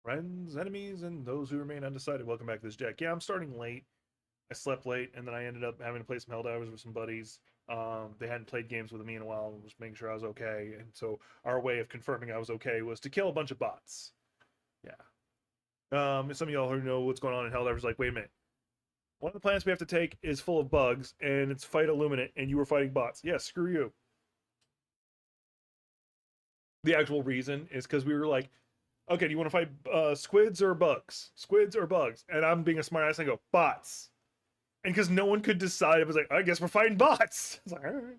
Friends, enemies, and those who remain undecided. Welcome back to this Jack. Yeah, I'm starting late. I slept late, and then I ended up having to play some Helldivers with some buddies. They hadn't played games with me in a while, just making sure I was okay. And so our way of confirming I was okay was to kill a bunch of bots. Yeah. Some of y'all who know what's going on in Helldivers, like, wait a minute. One of the planets we have to take is full of bugs, and it's fight Illuminate, and you were fighting bots. Yeah, screw you. The actual reason is because we were like, okay, do you want to fight squids or bugs? Squids or bugs? And I'm being a smartass and I go, bots. And because no one could decide, it was like, I guess we're fighting bots. It's like, all right.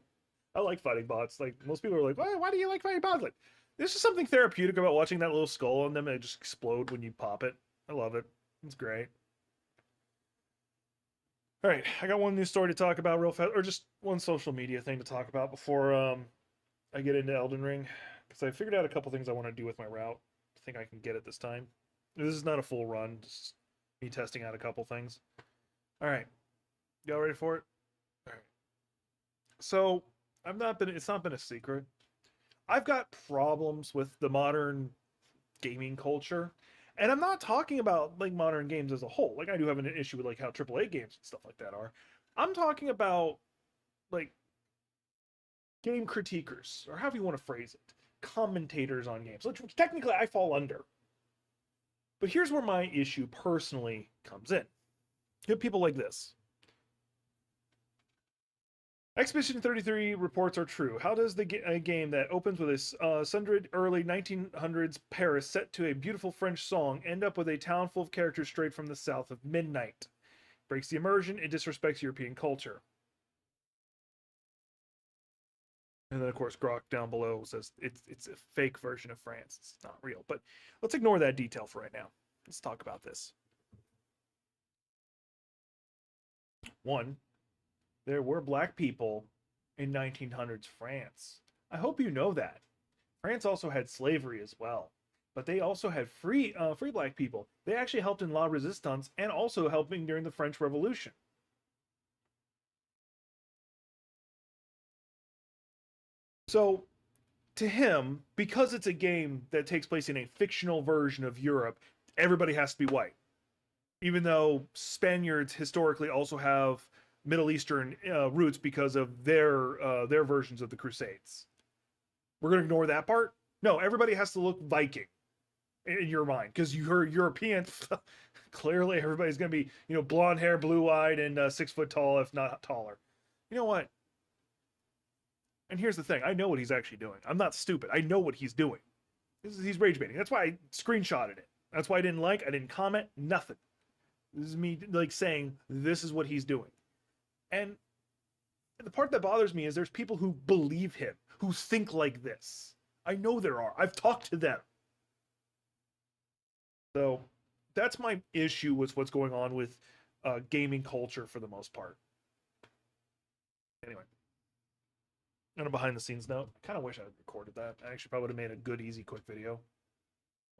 I like fighting bots. Like, most people are like, why do you like fighting bots? Like, there's just something therapeutic about watching that little skull on them and it just explode when you pop it. I love it. It's great. All right, I got one news story to talk about real fast, or just one social media thing to talk about before I get into Elden Ring, because I figured out a couple things I want to do with my route. I think I can get it this time. This is not a full run, just me testing out a couple things. All right, y'all ready for it? All right. So it's not been a secret. I've got problems with the modern gaming culture. And I'm not talking about like modern games as a whole. Like I do have an issue with like how AAA games and stuff like that are. I'm talking about like game critiquers, or however you want to phrase it, commentators on games, which technically I fall under. But here's where my issue personally comes in. You have people like this. Expedition 33 reports are true. How does a game that opens with a sundered early 1900s Paris set to a beautiful French song end up with a town full of characters straight from the south of midnight? Breaks the immersion, it disrespects European culture. And then, of course, Grok down below says it's a fake version of France. It's not real. But let's ignore that detail for right now. Let's talk about this. One, there were black people in 1900s France. I hope you know that. France also had slavery as well, but they also had free black people. They actually helped in La Resistance and also helping during the French Revolution. So, to him, because it's a game that takes place in a fictional version of Europe, everybody has to be white. Even though Spaniards historically also have Middle Eastern roots because of their versions of the Crusades. We're going to ignore that part. No, everybody has to look Viking in your mind because you're European. Clearly, everybody's going to be blonde hair, blue eyed, and 6 foot tall, if not taller. You know what? And here's the thing: I know what he's actually doing. I'm not stupid. I know what he's doing. He's rage baiting. That's why I screenshotted it. That's why I didn't like. I didn't comment. Nothing. This is me like saying this is what he's doing. And the part that bothers me is there's people who believe him, who think like this. I know there are. I've talked to them. So that's my issue with what's going on with gaming culture for the most part. Anyway, on a behind the scenes note, I kind of wish I had recorded that. I actually probably would have made a good, easy, quick video.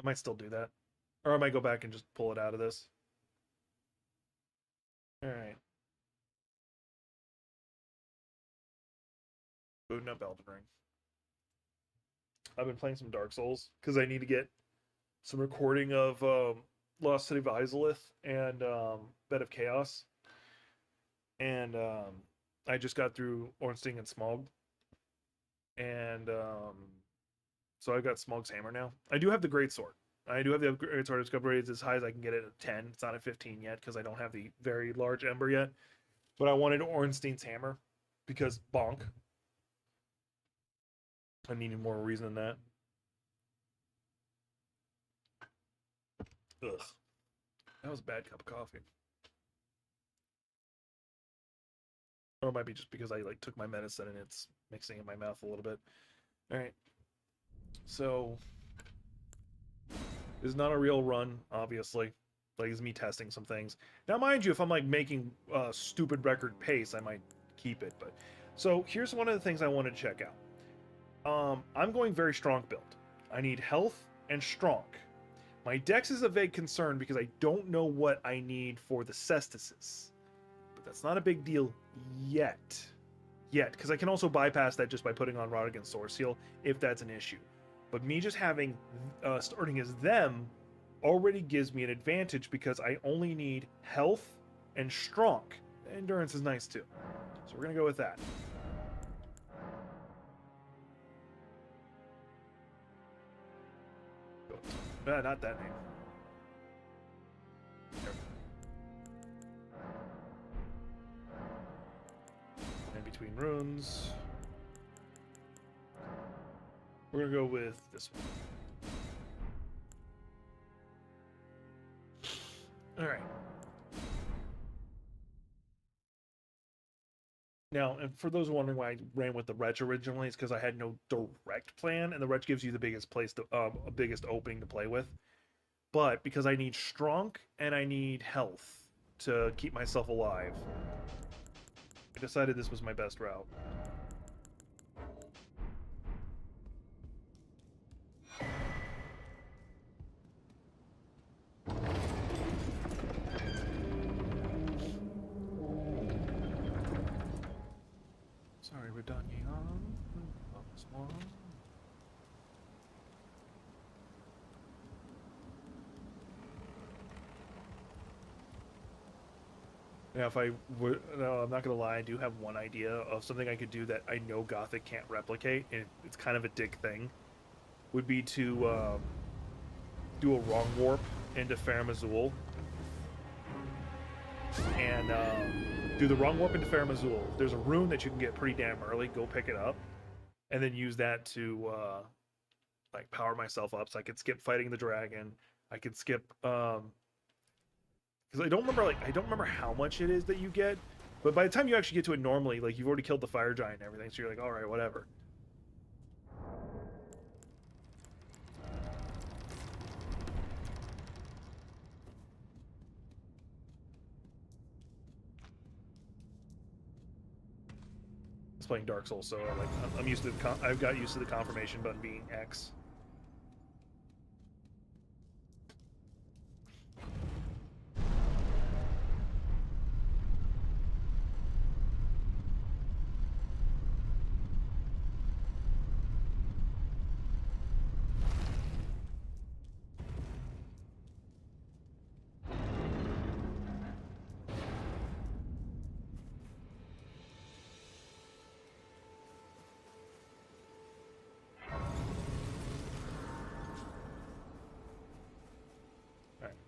I might still do that. Or I might go back and just pull it out of this. Alright. Booting up Elden Ring. I've been playing some Dark Souls because I need to get some recording of Lost City of Izalith and Bed of Chaos. And I just got through Ornstein and Smog. And so I've got Smog's Hammer now. I do have the Great Sword. I do have the Great Sword. It's upgraded as high as I can get it at 10. It's not at 15 yet because I don't have the very large Ember yet. But I wanted Ornstein's Hammer because bonk. I needed more reason than that. Ugh. That was a bad cup of coffee. Or it might be just because I like took my medicine and it's mixing in my mouth a little bit. Alright. So this is not a real run, obviously. Like it's me testing some things. Now mind you, if I'm like making stupid record pace, I might keep it. But so here's one of the things I want to check out. I'm going very strong build. I need health and strong. My dex is a vague concern because I don't know what I need for the cestices. But that's not a big deal yet. Because I can also bypass that just by putting on Rod Against Source Seal if that's an issue. But me just having, starting as them, already gives me an advantage because I only need health and strong. Endurance is nice too. So we're going to go with that. Not that name. In between runes. We're going to go with this one. All right. Now, and for those wondering why I ran with the Wretch originally, it's because I had no direct plan, and the Wretch gives you the biggest biggest opening to play with. But because I need strong and I need health to keep myself alive, I decided this was my best route. Sorry, we're done here. Yeah, if I would, no, I'm not gonna lie. I do have one idea of something I could do that I know Gothic can't replicate, and it's kind of a dick thing. Would be to do a wrong warp into Farum Azula, and do the wrong warp into Farum Azula. There's a rune that you can get pretty damn early. Go pick it up, and then use that to like power myself up, so I could skip fighting the dragon. I could skip because I don't remember how much it is that you get, but by the time you actually get to it normally, like you've already killed the fire giant and everything, so you're like, all right, whatever. It's playing Dark Souls, so like I'm used to I've got used to the confirmation button being X.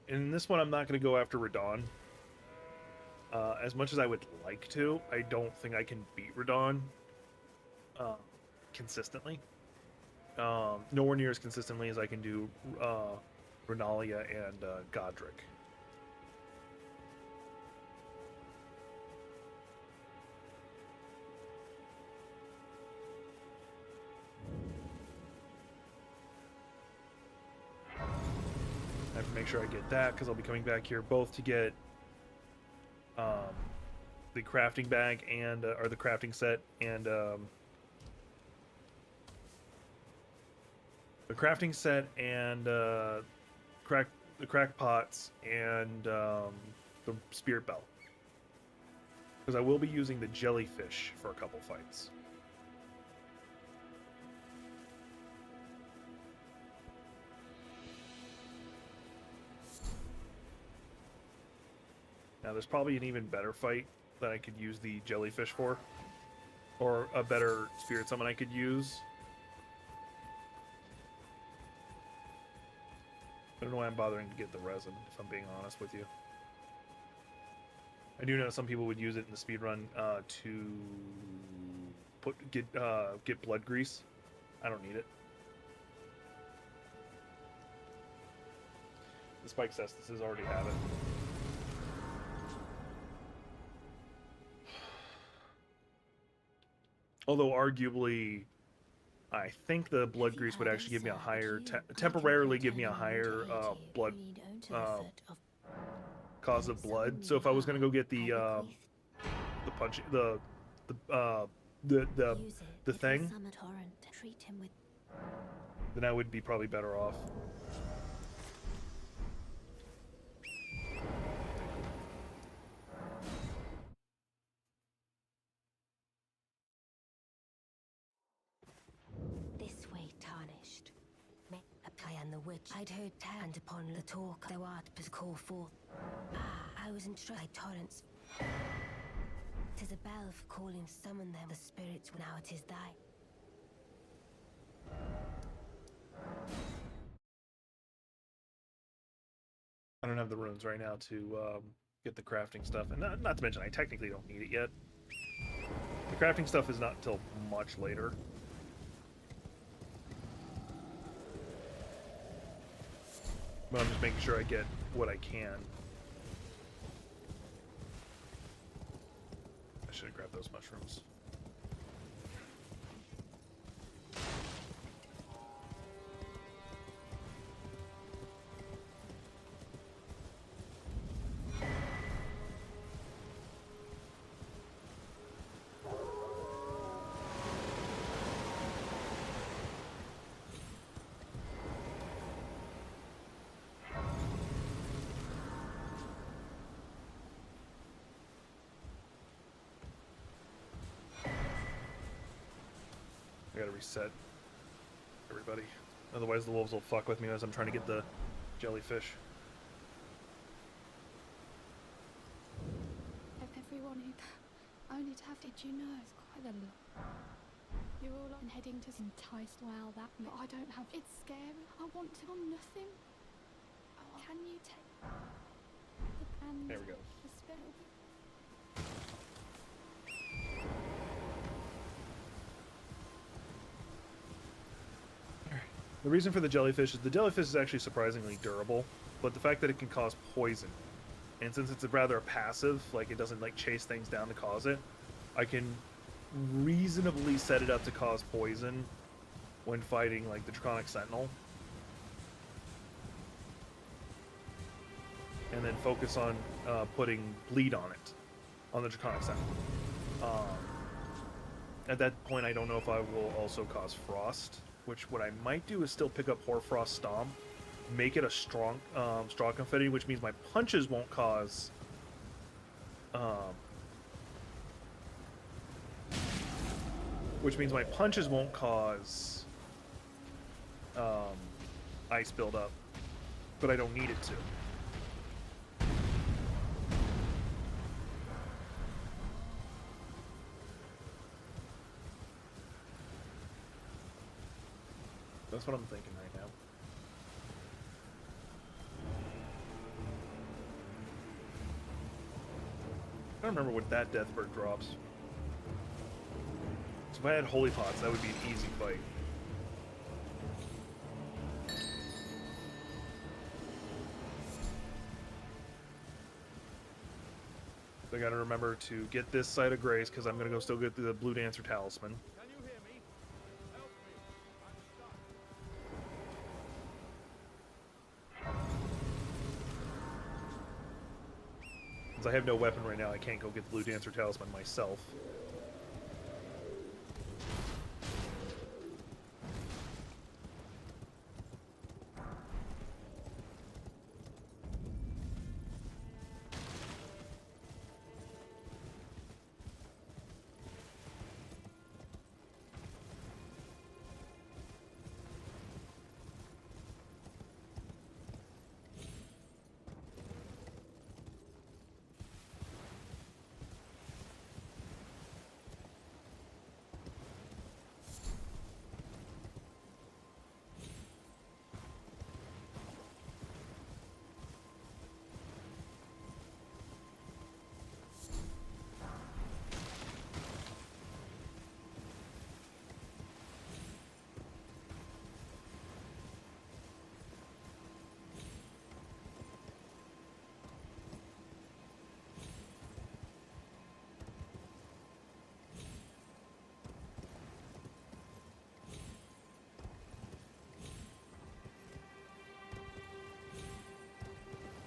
In this one, I'm not going to go after Radon. As much as I would like to, I don't think I can beat Radon consistently. Nowhere near as consistently as I can do Renalia and Godric. I have to make sure I get that because I'll be coming back here both to get the crafting bag and or the crafting set and the crafting set and the crack pots and the spirit bell, because I will be using the jellyfish for a couple fights. Now there's probably an even better fight that I could use the jellyfish for, or a better spirit summon I could use. I don't know why I'm bothering to get the resin, if I'm being honest with you. I do know some people would use it in the speedrun to get blood grease. I don't need it. The spike cestises already have it. Although arguably, I think the blood grease would actually give me a higher, temporarily give me a higher blood cause of blood. So if I was gonna go get the punch, the thing, then I would be probably better off. witch. I'd heard turned upon the talk thou art to call forth. I was entrusted torrents. 'Tis a bell for calling summon them, the spirits, now it is thy. I don't have the runes right now to get the crafting stuff, and not to mention I technically don't need it yet. The crafting stuff is not until much later. But I'm just making sure I get what I can. I should have grabbed those mushrooms. I gotta reset everybody. Otherwise the wolves will fuck with me as I'm trying to get the jellyfish. Everyone who only to have, did you know, it's quite a lot. You're all on heading to enticed well that, but I don't have, it's scary. I want to on nothing. Can you take the band? There we go. The spell? The reason for the jellyfish is the jellyfish is actually surprisingly durable, but the fact that it can cause poison, and since it's rather passive, like it doesn't like chase things down to cause it, I can reasonably set it up to cause poison when fighting like the Draconic Sentinel, and then focus on putting bleed on it, on the Draconic Sentinel. At that point, I don't know if I will also cause frost. Which what I might do is still pick up Hoarfrost Stomp, make it a strong confetti, which means my punches won't cause ice buildup, but I don't need it to. That's what I'm thinking right now. I don't remember what that Deathbird drops. So if I had Holy Pots, that would be an easy fight. So I gotta remember to get this Site of Grace, because I'm gonna go still get the Blue Dancer Talisman. Since I have no weapon right now, I can't go get the Blue Dancer Talisman myself.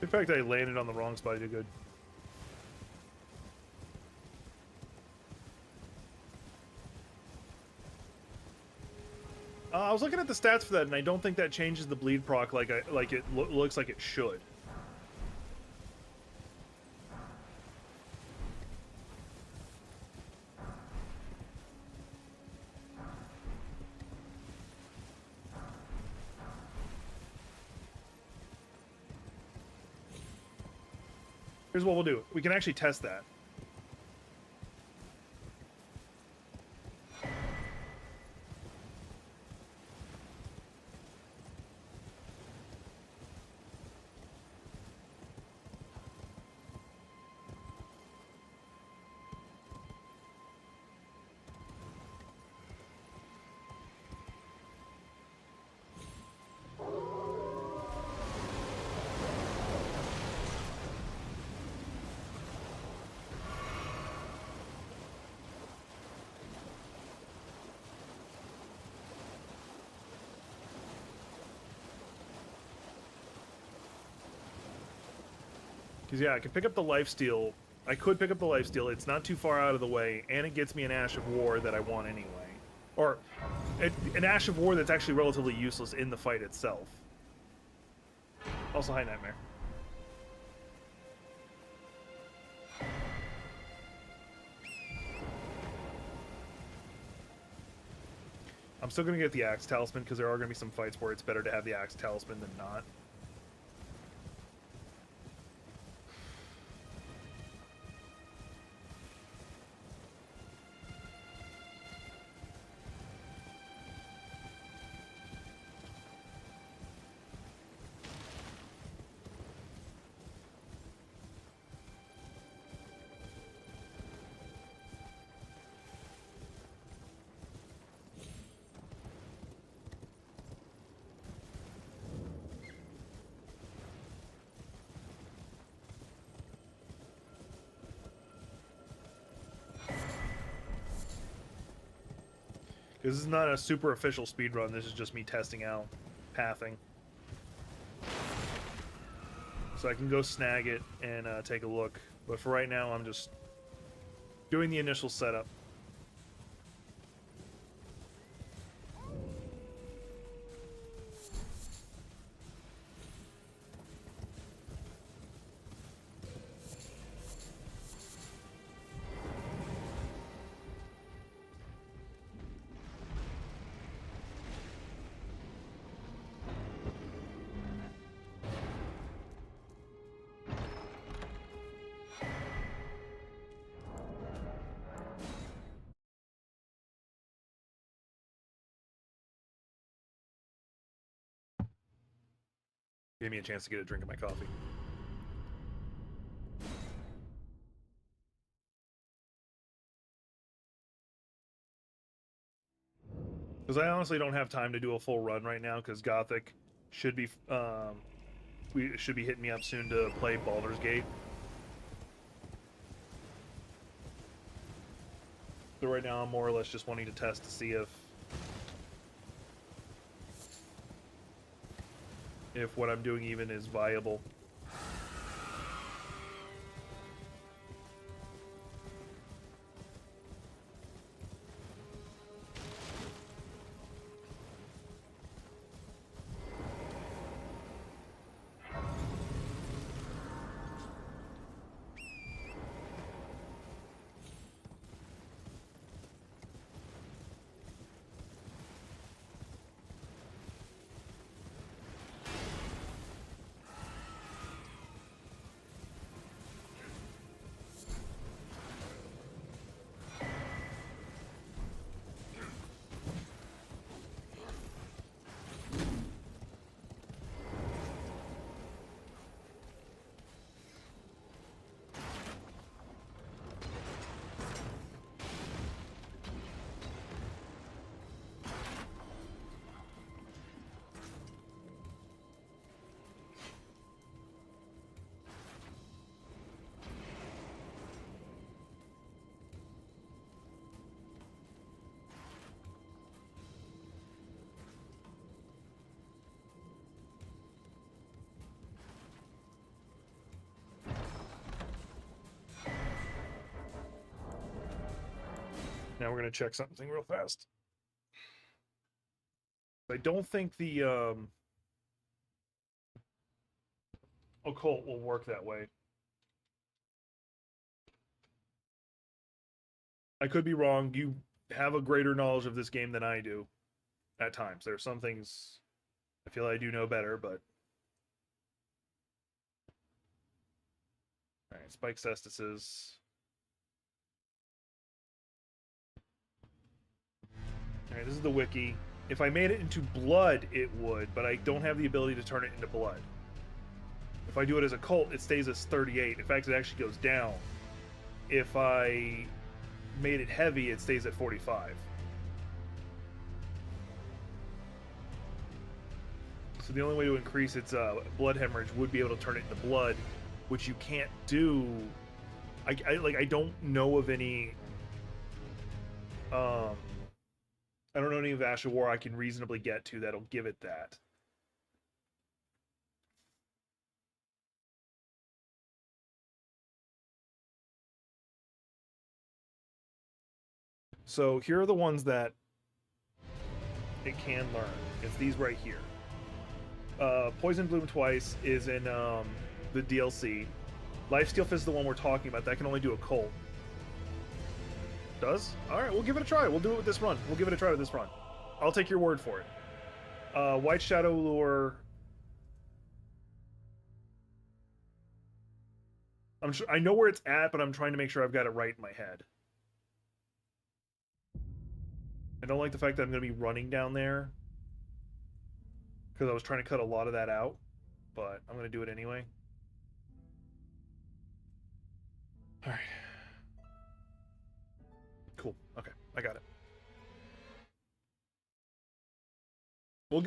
In fact, I landed on the wrong spot. I did good. I was looking at the stats for that, and I don't think that changes the bleed proc like it looks like it should. Here's what we'll do. We can actually test that. Because, yeah, I can pick up the lifesteal. I could pick up the lifesteal. It's not too far out of the way, and it gets me an Ash of War that I want anyway. Or an Ash of War that's actually relatively useless in the fight itself. Also, hi, Nightmare. I'm still going to get the Axe Talisman, because there are going to be some fights where it's better to have the Axe Talisman than not. This is not a super official speedrun, this is just me testing out pathing. So I can go snag it and take a look. But for right now, I'm just doing the initial setup. Gave me a chance to get a drink of my coffee. Because I honestly don't have time to do a full run right now, because Gothic should be we should be hitting me up soon to play Baldur's Gate. So right now I'm more or less just wanting to test to see if what I'm doing even is viable. Now we're going to check something real fast. I don't think the occult will work that way. I could be wrong. You have a greater knowledge of this game than I do at times. There are some things I feel I do know better, but... Alright. Alright, spike cestices. Alright, this is the wiki. If I made it into blood, it would, but I don't have the ability to turn it into blood. If I do it as a cult, it stays as 38. In fact, it actually goes down. If I made it heavy, it stays at 45. So the only way to increase its blood hemorrhage would be able to turn it into blood, which you can't do. I don't know of any. I don't know any of Ash of War I can reasonably get to that'll give it that. So here are the ones that it can learn. It's these right here. Poison Bloom twice is in the DLC. Lifesteal Fist is the one we're talking about. That can only do a cult. Does? Alright, we'll give it a try. We'll do it with this run. We'll give it a try with this run. I'll take your word for it. White Shadow Lure. I know where it's at, but I'm trying to make sure I've got it right in my head. I don't like the fact that I'm going to be running down there, because I was trying to cut a lot of that out, but I'm going to do it anyway. Alright. Cool. Okay, I got it.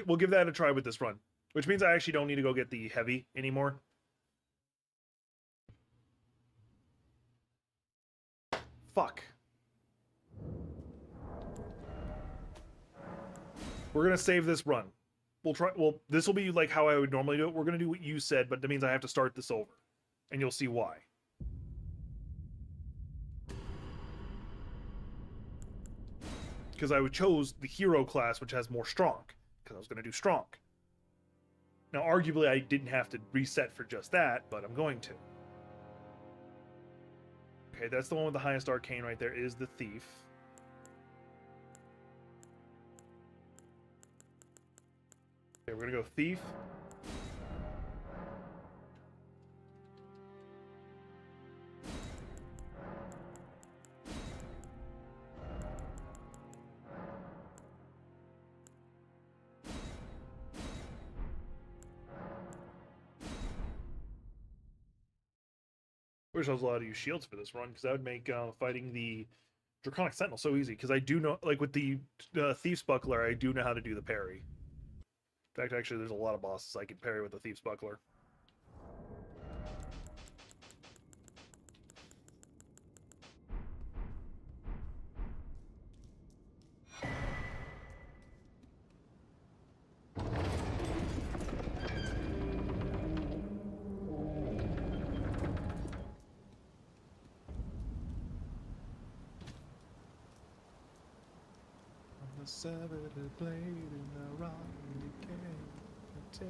We'll give that a try with this run, which means I actually don't need to go get the heavy anymore. Fuck. We're gonna save this run. We'll try. Well, this will be like how I would normally do it. We're gonna do what you said, but that means I have to start this over, and you'll see why. Because I chose the hero class, which has more strong, because I was gonna do strong. Now, arguably, I didn't have to reset for just that, but I'm going to. Okay, that's the one with the highest arcane right there, is the Thief. Okay, we're gonna go Thief. Wish I was allowed to use shields for this run, because that would make fighting the Draconic Sentinel so easy. Because I do know, like with the Thief's Buckler, I do know how to do the parry. In fact, actually, there's a lot of bosses I can parry with the Thief's Buckler. The severed blade in the rock decay, taking.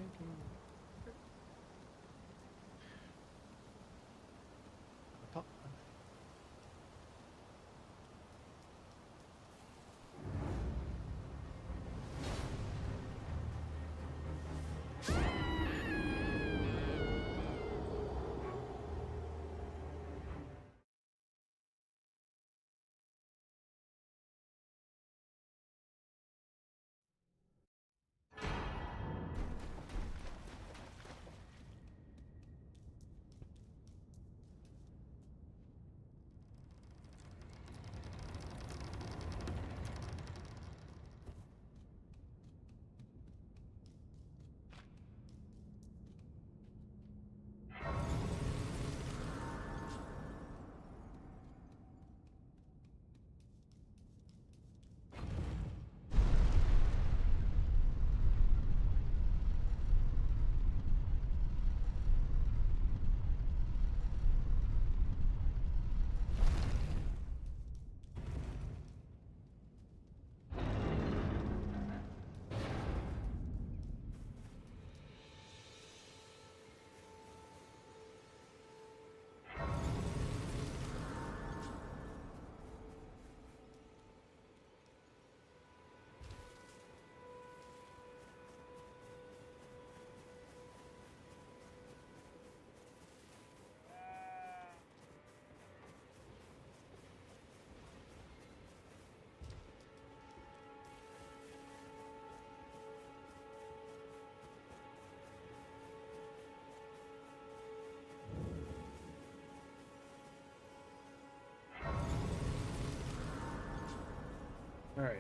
All right.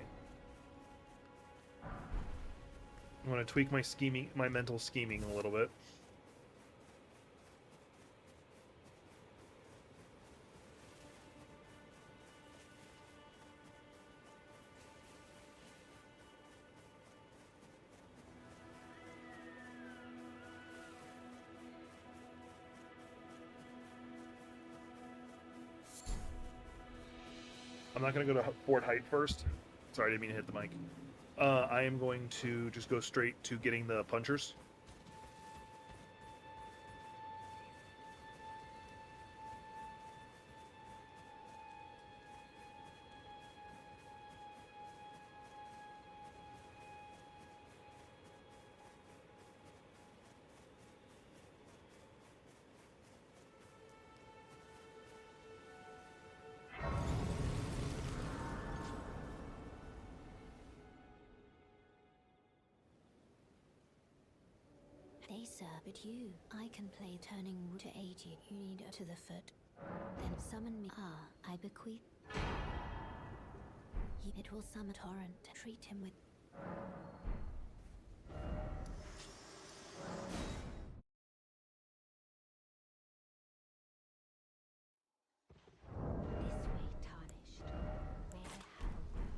I want to tweak my mental scheming a little bit. I'm not going to go to fort height first. Sorry, I didn't mean to hit the mic. I am going to just go straight to getting the punchers. Hey sir, but you. I can play turning wood to aid you. You need to the foot. Then summon me. I bequeath. It will summon torrent. Treat him with. This way, tarnished. May I have a word?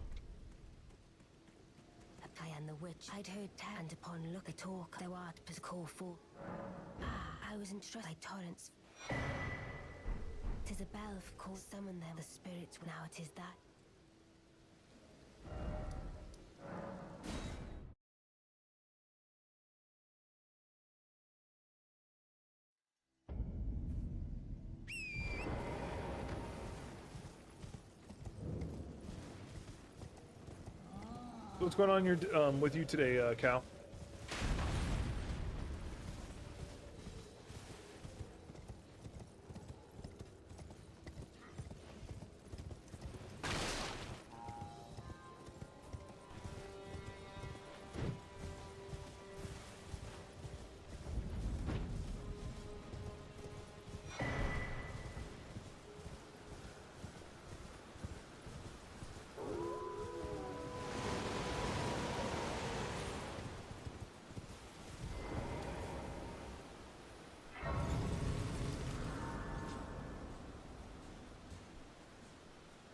I am the witch. I'd heard and upon look at talk. Thou art but call for. I was entrusted by torrents. 'Tis a bell for call summon them. The spirits now it is that. What's going on with you today, Cal?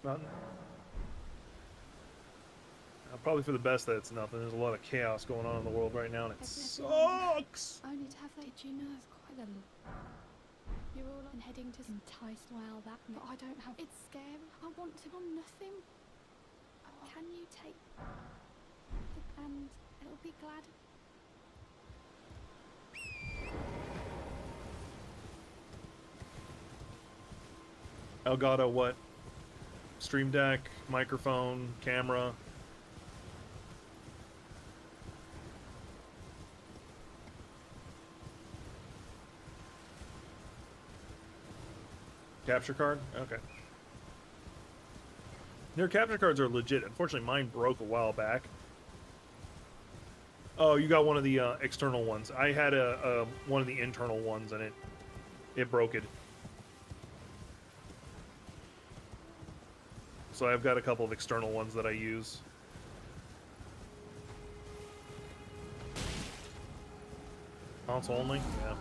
Nothing. Probably for the best that it's nothing. There's a lot of chaos going on in the world right now, and it sucks. Only to have that, did you know? It's quite a lot. You're all on heading to enticed well that, but I don't have. It's scary. I want to on nothing. Can you take the and it'll be glad. Elgato, what? Stream Deck, microphone, camera. Capture card? Okay. Their capture cards are legit. Unfortunately, mine broke a while back. Oh, you got one of the external ones. I had one of the internal ones, and it broke it. So I've got a couple of external ones that I use. Console only? Yeah.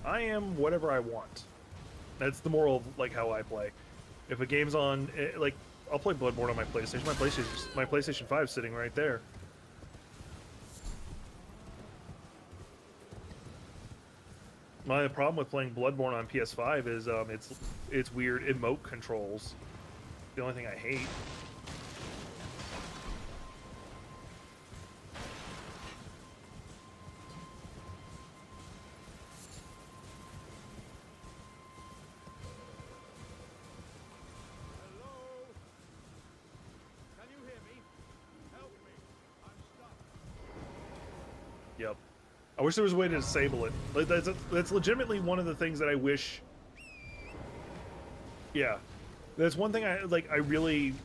I am whatever I want. That's the moral of like how I play. If a game's on, like, I'll play Bloodborne on my PlayStation. My PlayStation 5 is sitting right there. My problem with playing Bloodborne on PS5 is its weird emote controls. The only thing I hate. Yep. I wish there was a way to disable it. Like, that's legitimately one of the things that I wish. Yeah, that's one thing I really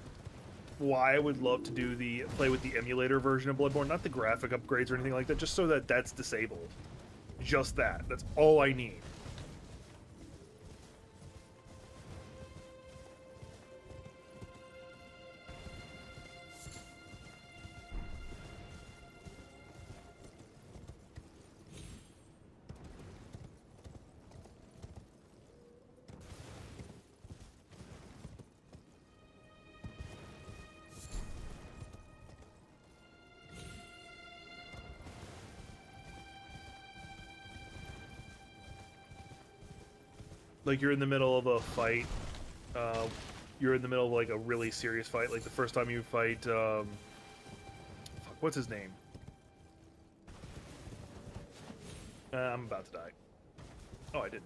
why I would love to do play with the emulator version of Bloodborne, not the graphic upgrades or anything like that, just so that that's disabled. Just that. That's all I need. Like, you're in the middle of a fight, you're in the middle of, like, a really serious fight, like the first time you fight, fuck, what's his name? I'm about to die. Oh, I didn't.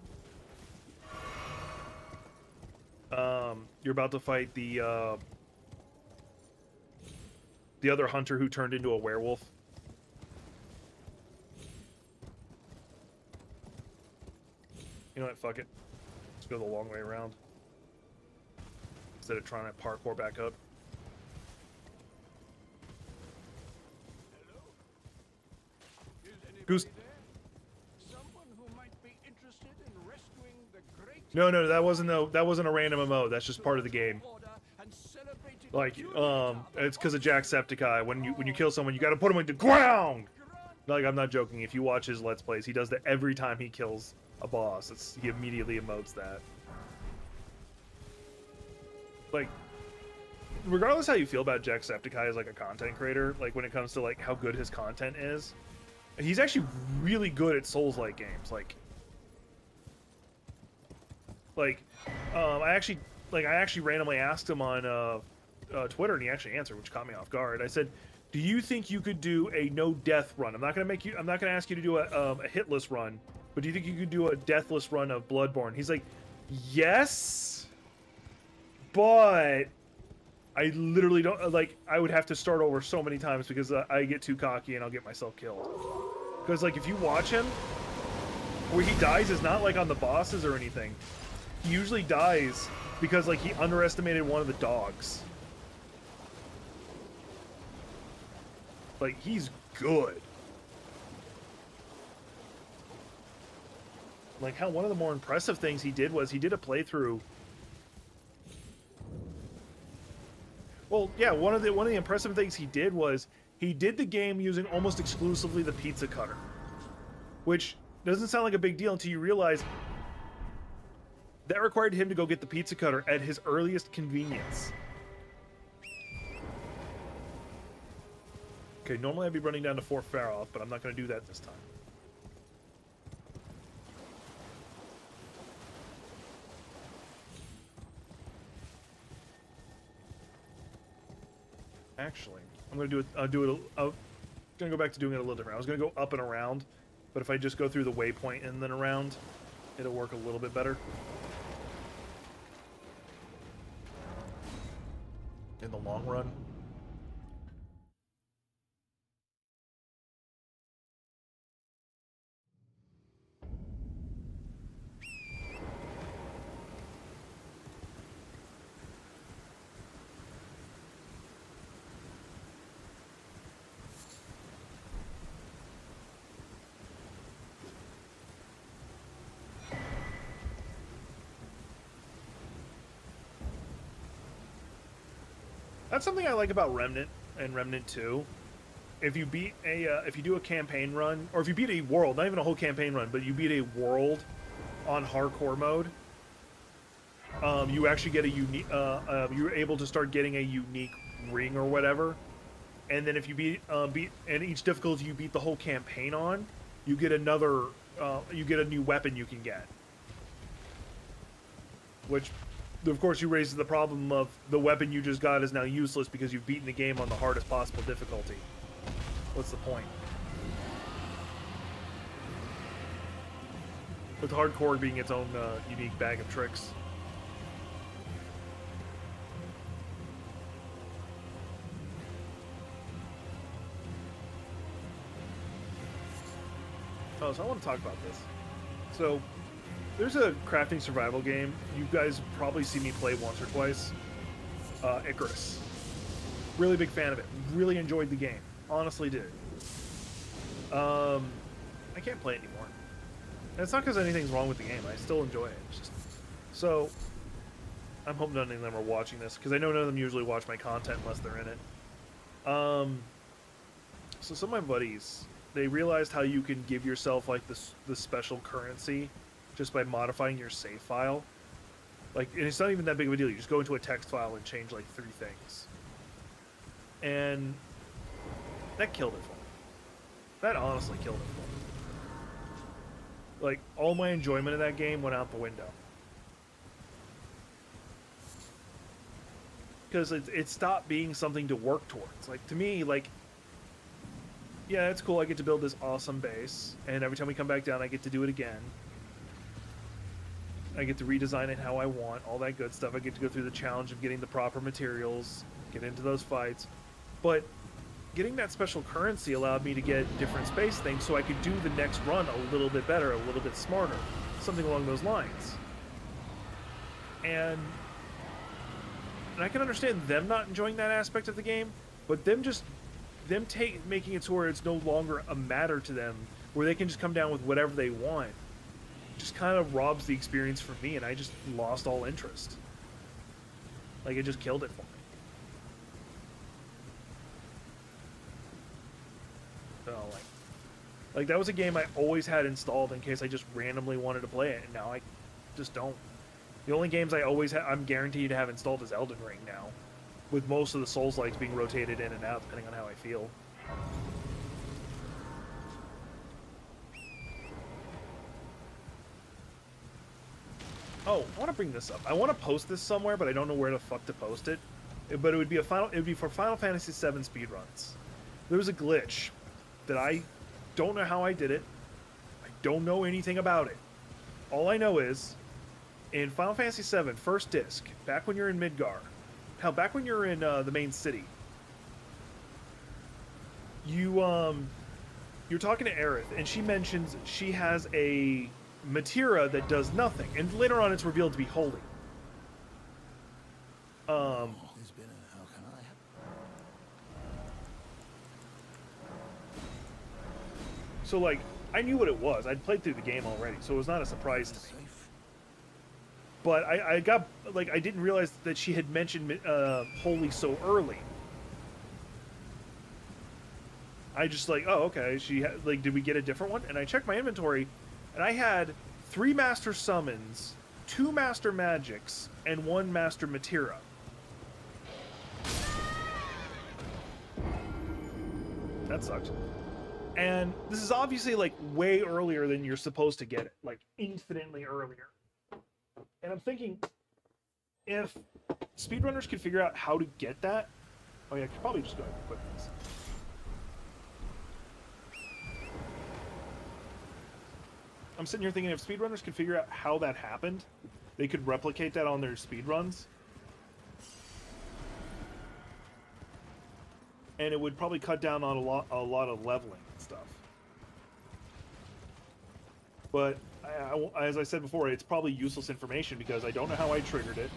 You're about to fight the other hunter who turned into a werewolf. You know what, fuck it. Let's go the long way around. Instead of trying to parkour back up. Goose. No, that wasn't a random MMO. That's just part of the game. Like, it's because of Jacksepticeye. When you kill someone, you got to put them into ground. Like, I'm not joking. If you watch his Let's Plays, he does that every time he kills a boss. He immediately emotes that. Like, regardless how you feel about Jacksepticeye as like a content creator, like when it comes to like how good his content is, he's actually really good at Souls-like games. I actually randomly asked him on Twitter, and he actually answered, which caught me off guard. I said, "Do you think you could do a no death run? I'm not gonna ask you to do a hitless run, but do you think you could do a deathless run of Bloodborne?" He's like, "Yes, but I literally don't like. I would have to start over so many times because I get too cocky and I'll get myself killed. Because like if you watch him, where he dies is not like on the bosses or anything. He usually dies because like he underestimated one of the dogs. Like he's good. Like how one of the more impressive things he did was he did a playthrough. Well, yeah, one of the impressive things he did was he did the game using almost exclusively the pizza cutter, which doesn't sound like a big deal until you realize that required him to go get the pizza cutter at his earliest convenience. Okay, normally I'd be running down to Fort Faroth, but I'm not going to do that this time. Actually, I'm going to I'm going to go back to doing it a little different. I was going to go up and around, but if I just go through the waypoint and then around, it'll work a little bit better. In the long run. That's something I like about Remnant and Remnant 2. If you beat if you do a campaign run, or if you beat a world, not even a whole campaign run, but you beat a world on hardcore mode, you actually get a unique. You're able to start getting a unique ring or whatever, and then if you beat and each difficulty you beat the whole campaign on, you get another. You get a new weapon you can get, which. Of course, you raise the problem of the weapon you just got is now useless because you've beaten the game on the hardest possible difficulty. What's the point? With hardcore being its own unique bag of tricks. Oh, so I want to talk about this. So, there's a crafting survival game. You guys probably see me play once or twice. Icarus. Really big fan of it. Really enjoyed the game. Honestly did. I can't play it anymore. And it's not because anything's wrong with the game. I still enjoy it. It's just... So, I'm hoping none of them are watching this, because I know none of them usually watch my content unless they're in it. So some of my buddies, they realized how you can give yourself like this special currency just by modifying your save file. Like, and it's not even that big of a deal. You just go into a text file and change like 3 things. And that killed it for me. That honestly killed it for me. Like, all my enjoyment of that game went out the window. Because it stopped being something to work towards. Like, to me, like, yeah, it's cool, I get to build this awesome base, and every time we come back down, I get to do it again. I get to redesign it how I want, all that good stuff. I get to go through the challenge of getting the proper materials, get into those fights. But getting that special currency allowed me to get different space things so I could do the next run a little bit better, a little bit smarter. Something along those lines. And I can understand them not enjoying that aspect of the game, but making it to where it's no longer a matter to them, where they can just come down with whatever they want, just kind of robs the experience for me, and I just lost all interest. Like, it just killed it for me. So, like that was a game I always had installed in case I just randomly wanted to play it, and now I just don't. The only games I'm guaranteed to have installed is Elden Ring now, with most of the Souls-likes being rotated in and out depending on how I feel. Oh, I want to bring this up. I want to post this somewhere, but I don't know where the fuck to post it. But it would be for Final Fantasy VII speedruns. There was a glitch that I don't know how I did it. I don't know anything about it. All I know is, in Final Fantasy VII First Disc, back when you're in Midgar, hell, back when you're in the main city, you're talking to Aerith, and she mentions she has a materia that does nothing, and later on it's revealed to be holy. So, like, I knew what it was. I'd played through the game already, so it was not a surprise to me. But I didn't realize that she had mentioned holy so early. I just like, oh, okay. Did we get a different one? And I checked my inventory, and I had 3 master summons, 2 master magics, and 1 master materia. That sucks. And this is obviously like way earlier than you're supposed to get it, like infinitely earlier. And I'm thinking, if speedrunners could figure out how to get that, oh yeah, I could probably just go ahead and equip this. I'm sitting here thinking, if speedrunners could figure out how that happened, they could replicate that on their speedruns. And it would probably cut down on a lot of leveling and stuff. But as I said before, it's probably useless information because I don't know how I triggered it.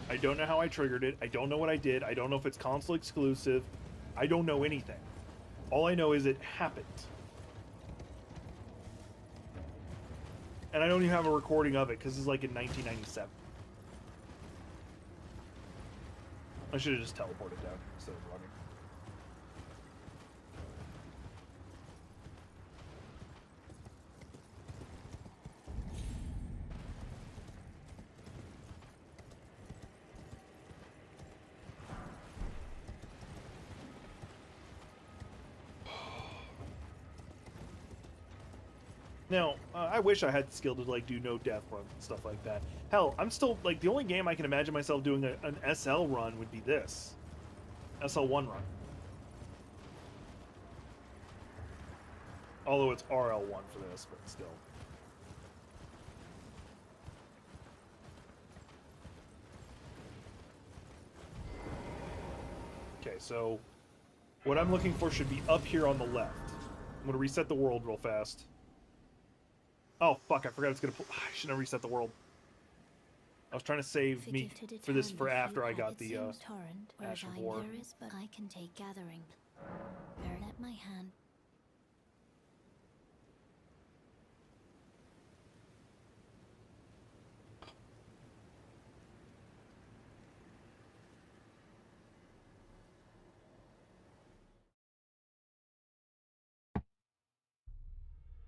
I don't know how I triggered it. I don't know what I did. I don't know if it's console exclusive. I don't know anything. All I know is it happened. And I don't even have a recording of it because it's like in 1997. I should have just teleported down instead of running. Now, I wish I had the skill to like do no death runs and stuff like that. Hell, I'm still like the only game I can imagine myself doing an SL run would be this SL1 run. Although it's RL1 for this, but still. Okay, so what I'm looking for should be up here on the left. I'm gonna reset the world real fast. Oh, fuck, I forgot it's gonna... I shouldn't have reset the world. I was trying to save For me gifted for this eternity, for after you I have got it the seems torrent, Ash of whereas War. there is, but I can take gathering. Bear let my hand.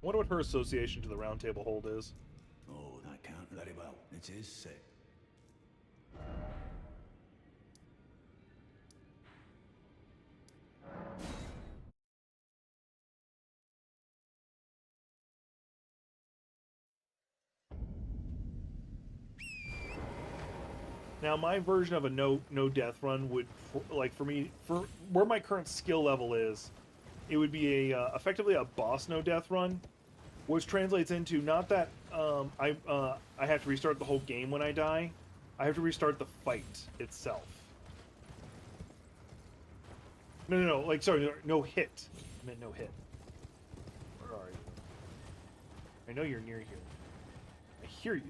I wonder what her association to the Round Table Hold is. Oh, that can't very well. It is sick. Now, my version of a no death run would, like for me, for where my current skill level is, it would be a effectively a boss no death run, which translates into not that I have to restart the whole game when I die. I have to restart the fight itself. No, like sorry, no hit. I meant no hit. Where are you? I know you're near here. I hear you.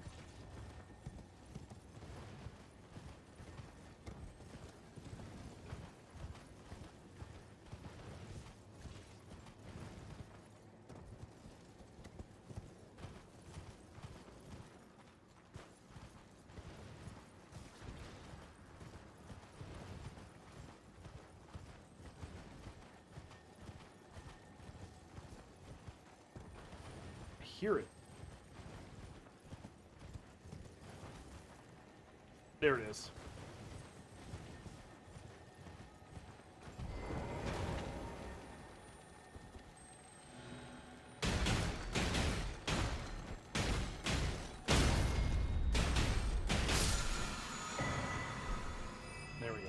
I hear it. There it is. There we go.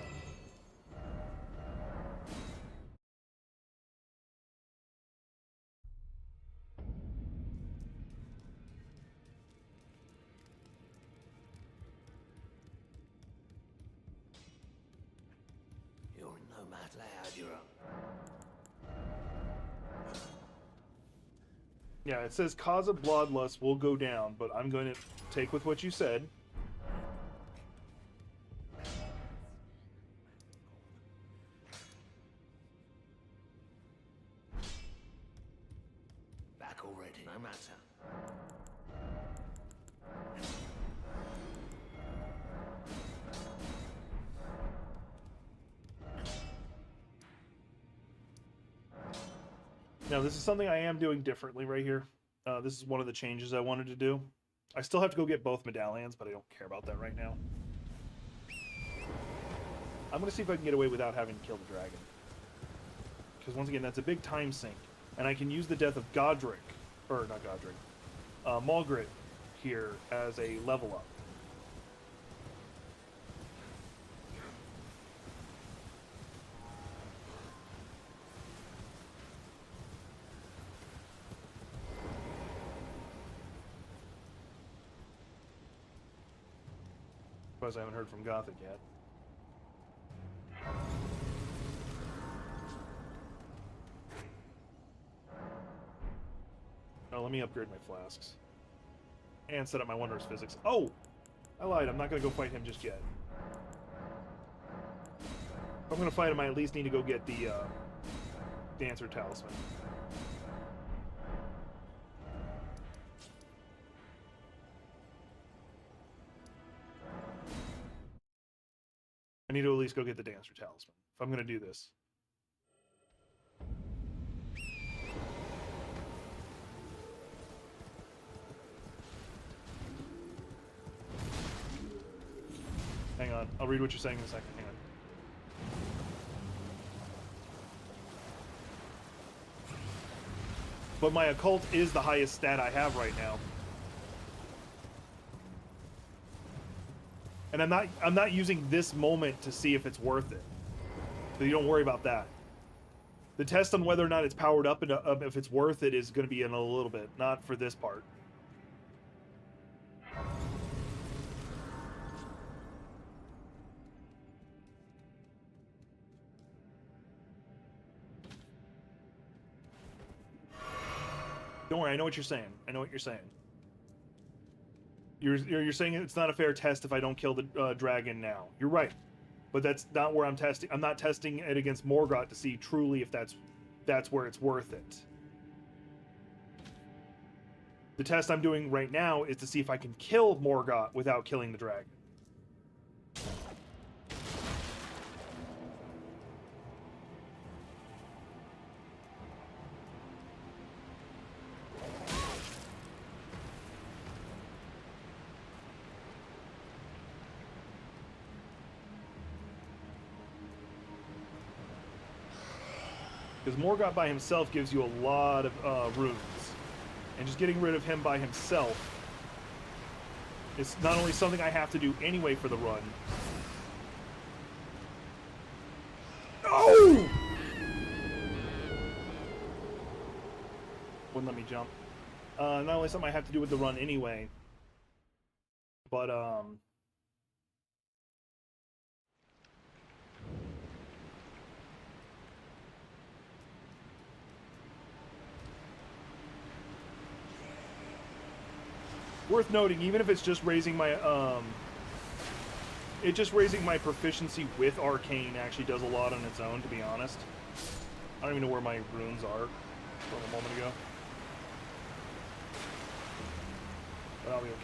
You're no mad lad, you're a... Yeah, it says cause of bloodlust will go down, but I'm going to take with what you said. Back already, no matter. Now, this is something I am doing differently right here. This is one of the changes I wanted to do. I still have to go get both medallions, but I don't care about that right now. I'm going to see if I can get away without having to kill the dragon. Because once again, that's a big time sink. And I can use the death of Godric, or not Godric, Malgrit here as a level up. Suppose I haven't heard from Gothic yet. Oh, let me upgrade my flasks. And set up my Wondrous Physics. Oh! I lied, I'm not going to go fight him just yet. If I'm going to fight him, I at least need to go get the Dancer Talisman. I need to at least go get the Dancer Talisman if I'm going to do this. Hang on. I'll read what you're saying in a second. Hang on. But my occult is the highest stat I have right now. And I'm not using this moment to see if it's worth it. So you don't worry about that. The test on whether or not it's powered up and if it's worth it is going to be in a little bit, not for this part. Don't worry, I know what you're saying. I know what you're saying. You're saying it's not a fair test if I don't kill the dragon now. You're right, but that's not where I'm testing. I'm not testing it against Morgoth to see truly if that's where it's worth it. The test I'm doing right now is to see if I can kill Morgoth without killing the dragon. Because Morgoth by himself gives you a lot of runes. And just getting rid of him by himself is not only something I have to do anyway for the run. Oh! Wouldn't let me jump. Not only something I have to do with the run anyway, but worth noting, even if it's just raising my raising my proficiency with Arcane actually does a lot on its own, to be honest. I don't even know where my runes are from a moment ago. But I'll be okay.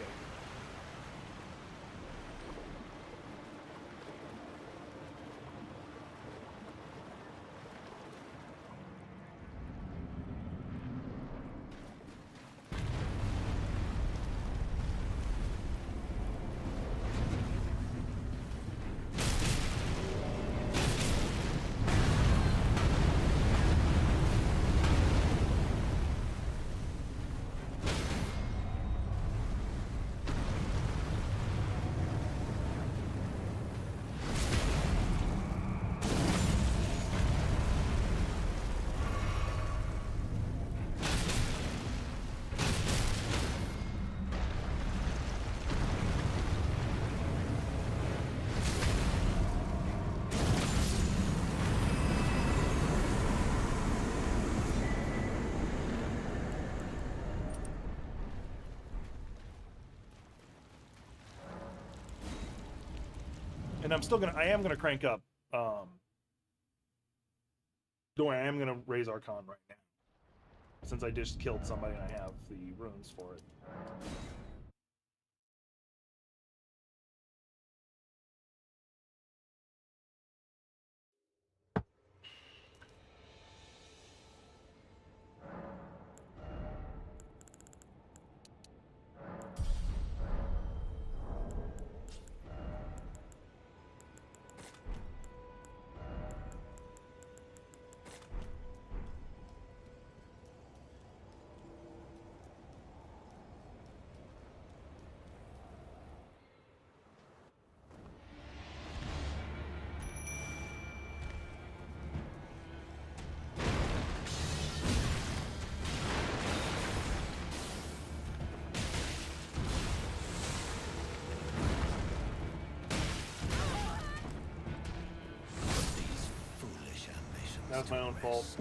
And I am gonna crank up. Don't worry, I am gonna raise Archon right now, since I just killed somebody and I have the runes for it. That was my own fault.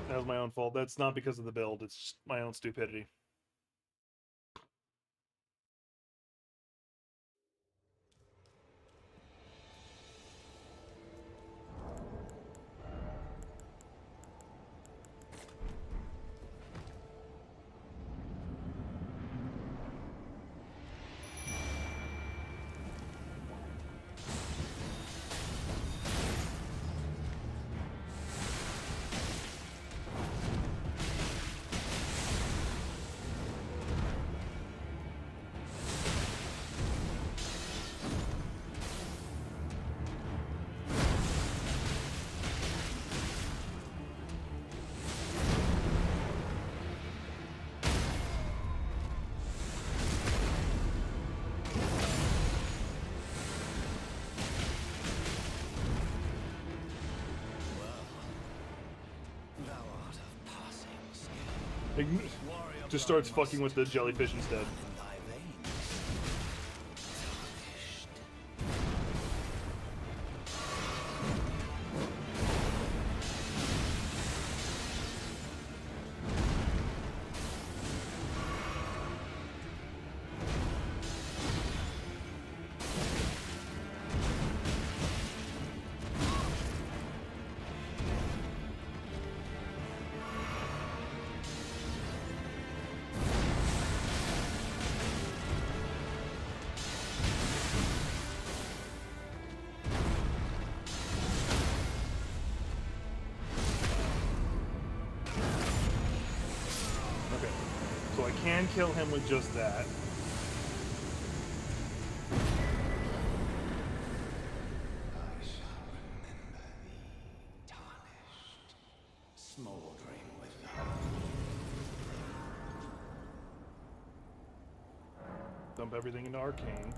That was my own fault. That's not because of the build, it's just my own stupidity. Just starts fucking with the jellyfish instead. can kill him with just that. I shall remember thee, tarnished, smoldering without flame. Dump everything into Arcane.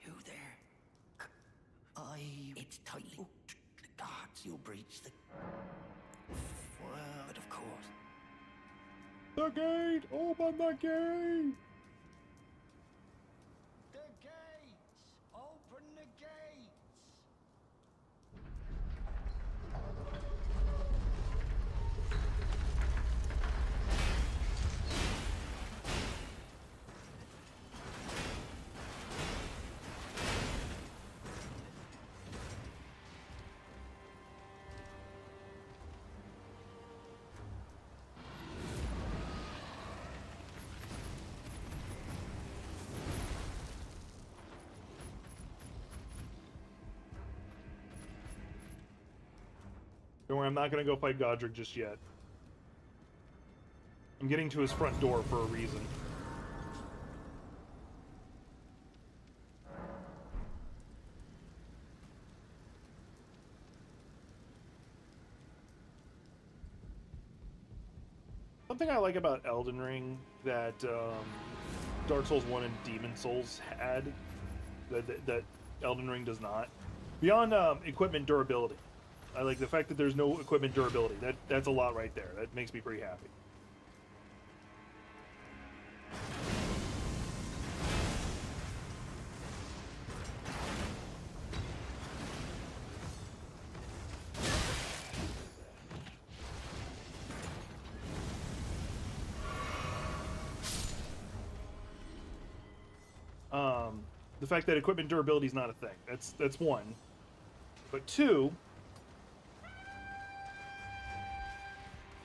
You there? It's tightly hooked. The guards, you'll breach the... Well, of course. The gate! Open the gate! The gates! Open the gates! Don't worry, I'm not gonna go fight Godric just yet. I'm getting to his front door for a reason. Something I like about Elden Ring that Dark Souls 1 and Demon Souls had that Elden Ring does not. Beyond equipment durability. I like the fact that there's no equipment durability. That's a lot right there. That makes me pretty happy. The fact that equipment durability is not a thing. That's one. But two,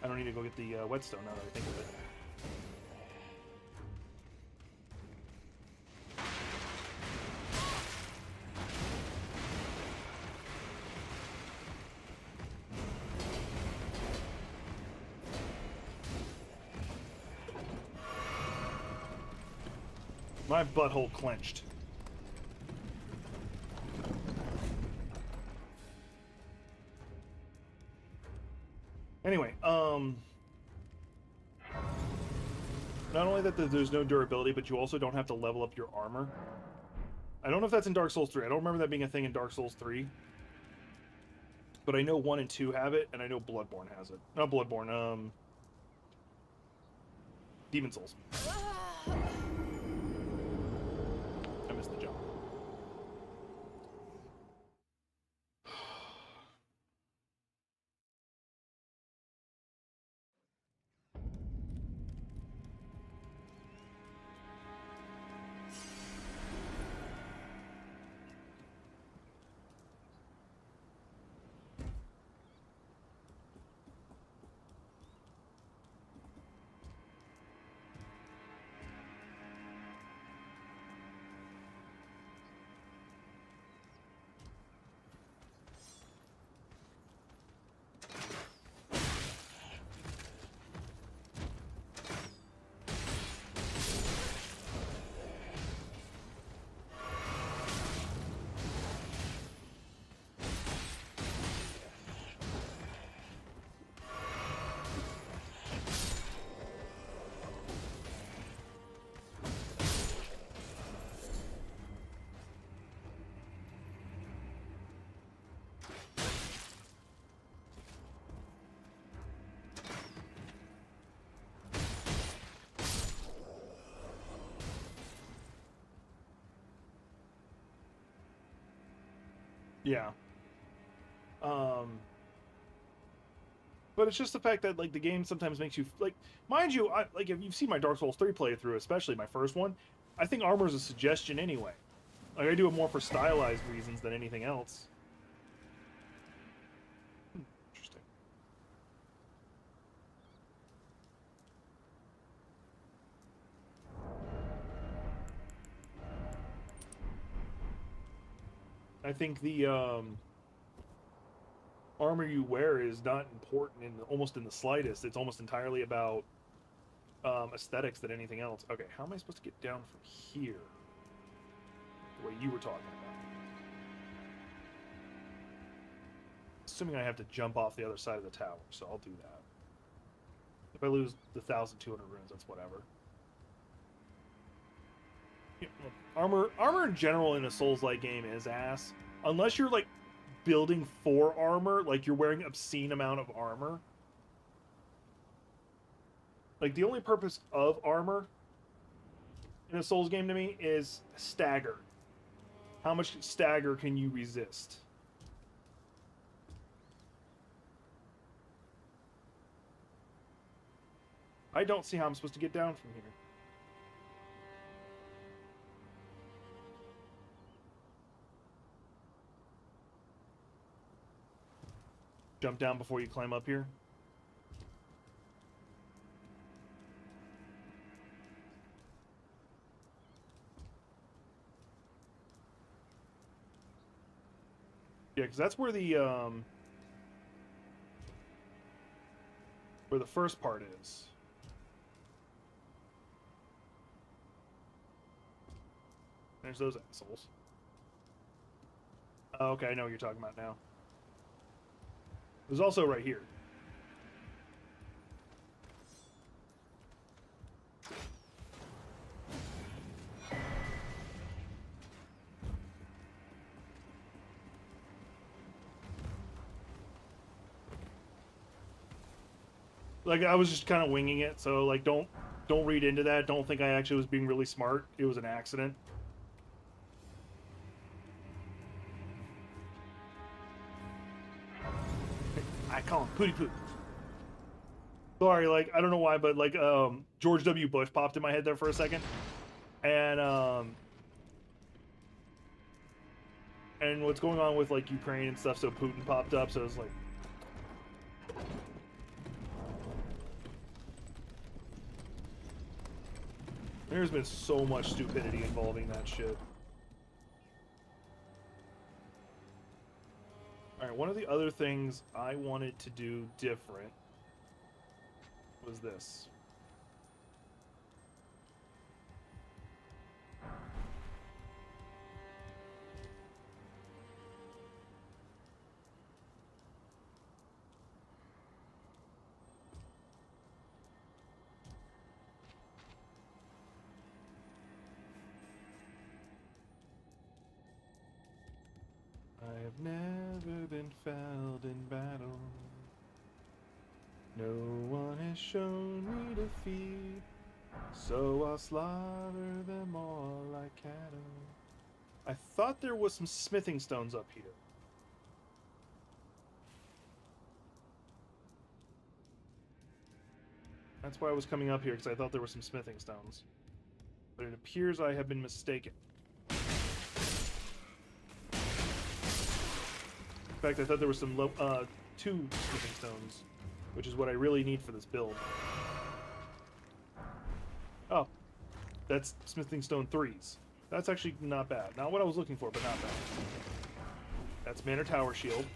I don't need to go get the whetstone now that I think of it. My butthole clenched. Anyway, not only that there's no durability, but you also don't have to level up your armor. I don't know if that's in Dark Souls 3. I don't remember that being a thing in Dark Souls 3. But I know 1 and 2 have it, and I know Bloodborne has it. Not Bloodborne, Demon Souls. I missed the jump. Yeah. But it's just the fact that like the game sometimes makes you like, mind you, like if you've seen my Dark Souls 3 playthrough, especially my first one, I think armor is a suggestion anyway. Like I do it more for stylized reasons than anything else. Interesting. I think the armor you wear is not important in almost in the slightest. It's almost entirely about aesthetics than anything else. Okay, how am I supposed to get down from here? The way you were talking about. Assuming I have to jump off the other side of the tower, so I'll do that. If I lose the 1,200 runes, that's whatever. Yeah, armor in general in a Souls-like game is ass. Unless you're like building for armor, like you're wearing obscene amount of armor. Like the only purpose of armor in a Souls game to me is stagger. How much stagger can you resist? I don't see how I'm supposed to get down from here. Jump down before you climb up here. Yeah, because that's where the first part is. There's those assholes. Oh, okay, I know what you're talking about now. There's also right here. Like, I was just kind of winging it, so like don't read into that. Don't think I actually was being really smart. It was an accident. I call him Pooty Poo. Sorry, like I don't know why, but like George W. Bush popped in my head there for a second, and what's going on with like Ukraine and stuff, so Putin popped up, so it's like. There's been so much stupidity involving that shit. Alright, one of the other things I wanted to do different was this. I have never been felled in battle. No one has shown me defeat, so I'll slaughter them all like cattle. I thought there was some smithing stones up here. That's why I was coming up here, because I thought there were some smithing stones. But it appears I have been mistaken. In fact, I thought there were some 2 smithing stones, which is what I really need for this build. Oh, that's smithing stone 3s. That's actually not bad. Not what I was looking for, but not bad. That's Manor Tower Shield.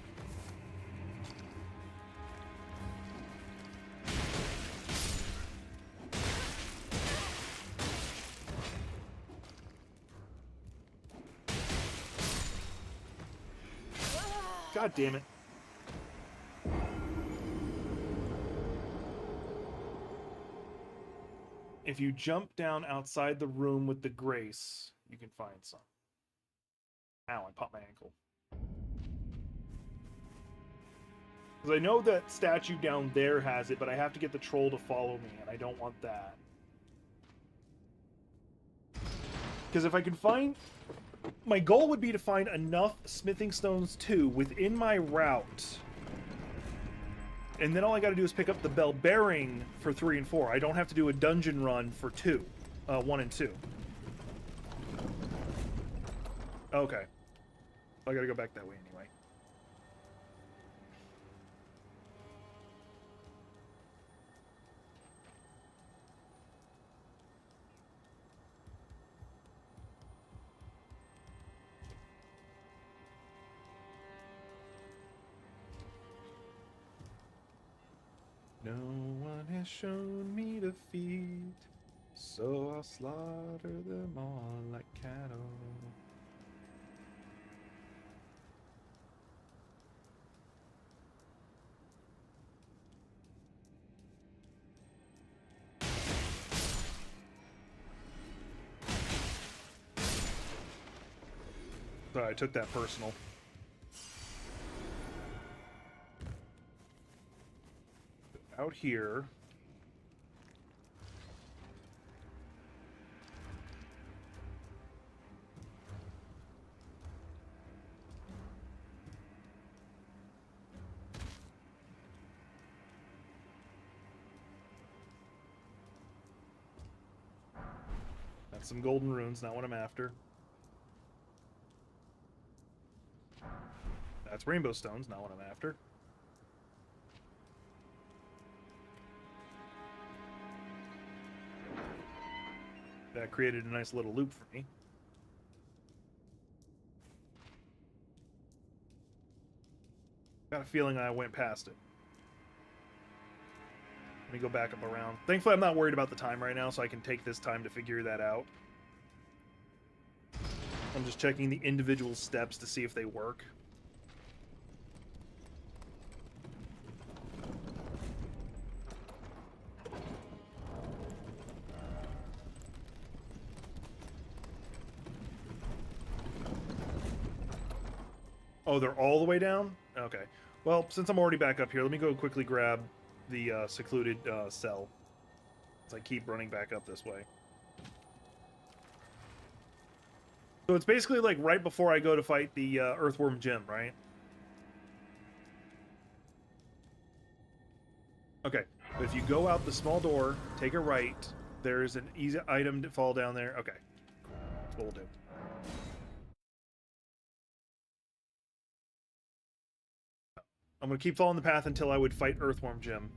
God damn it. If you jump down outside the room with the grace, you can find some. Ow, I popped my ankle. Because I know that statue down there has it, but I have to get the troll to follow me, and I don't want that. Because if I can find... My goal would be to find enough smithing stones 2 within my route. And then all I gotta do is pick up the bell bearing for 3 and 4. I don't have to do a dungeon run for 1 and 2. Okay. I gotta go back that way anyway. No one has shown me defeat, so I'll slaughter them all like cattle. Sorry, I took that personal. Out here. That's some golden runes, not what I'm after. That's rainbow stones, not what I'm after. That created a nice little loop for me. Got a feeling I went past it. Let me go back up around. Thankfully, I'm not worried about the time right now, so I can take this time to figure that out. I'm just checking the individual steps to see if they work. Oh, they're all the way down? Okay. Well, since I'm already back up here, let me go quickly grab the secluded cell. As I keep running back up this way. So it's basically like right before I go to fight the Earthworm Gym, right? Okay. But if you go out the small door, take a right, there's an easy item to fall down there. Okay. Cool. That's what we'll do. I'm going to keep following the path until I would fight Earthworm Jim.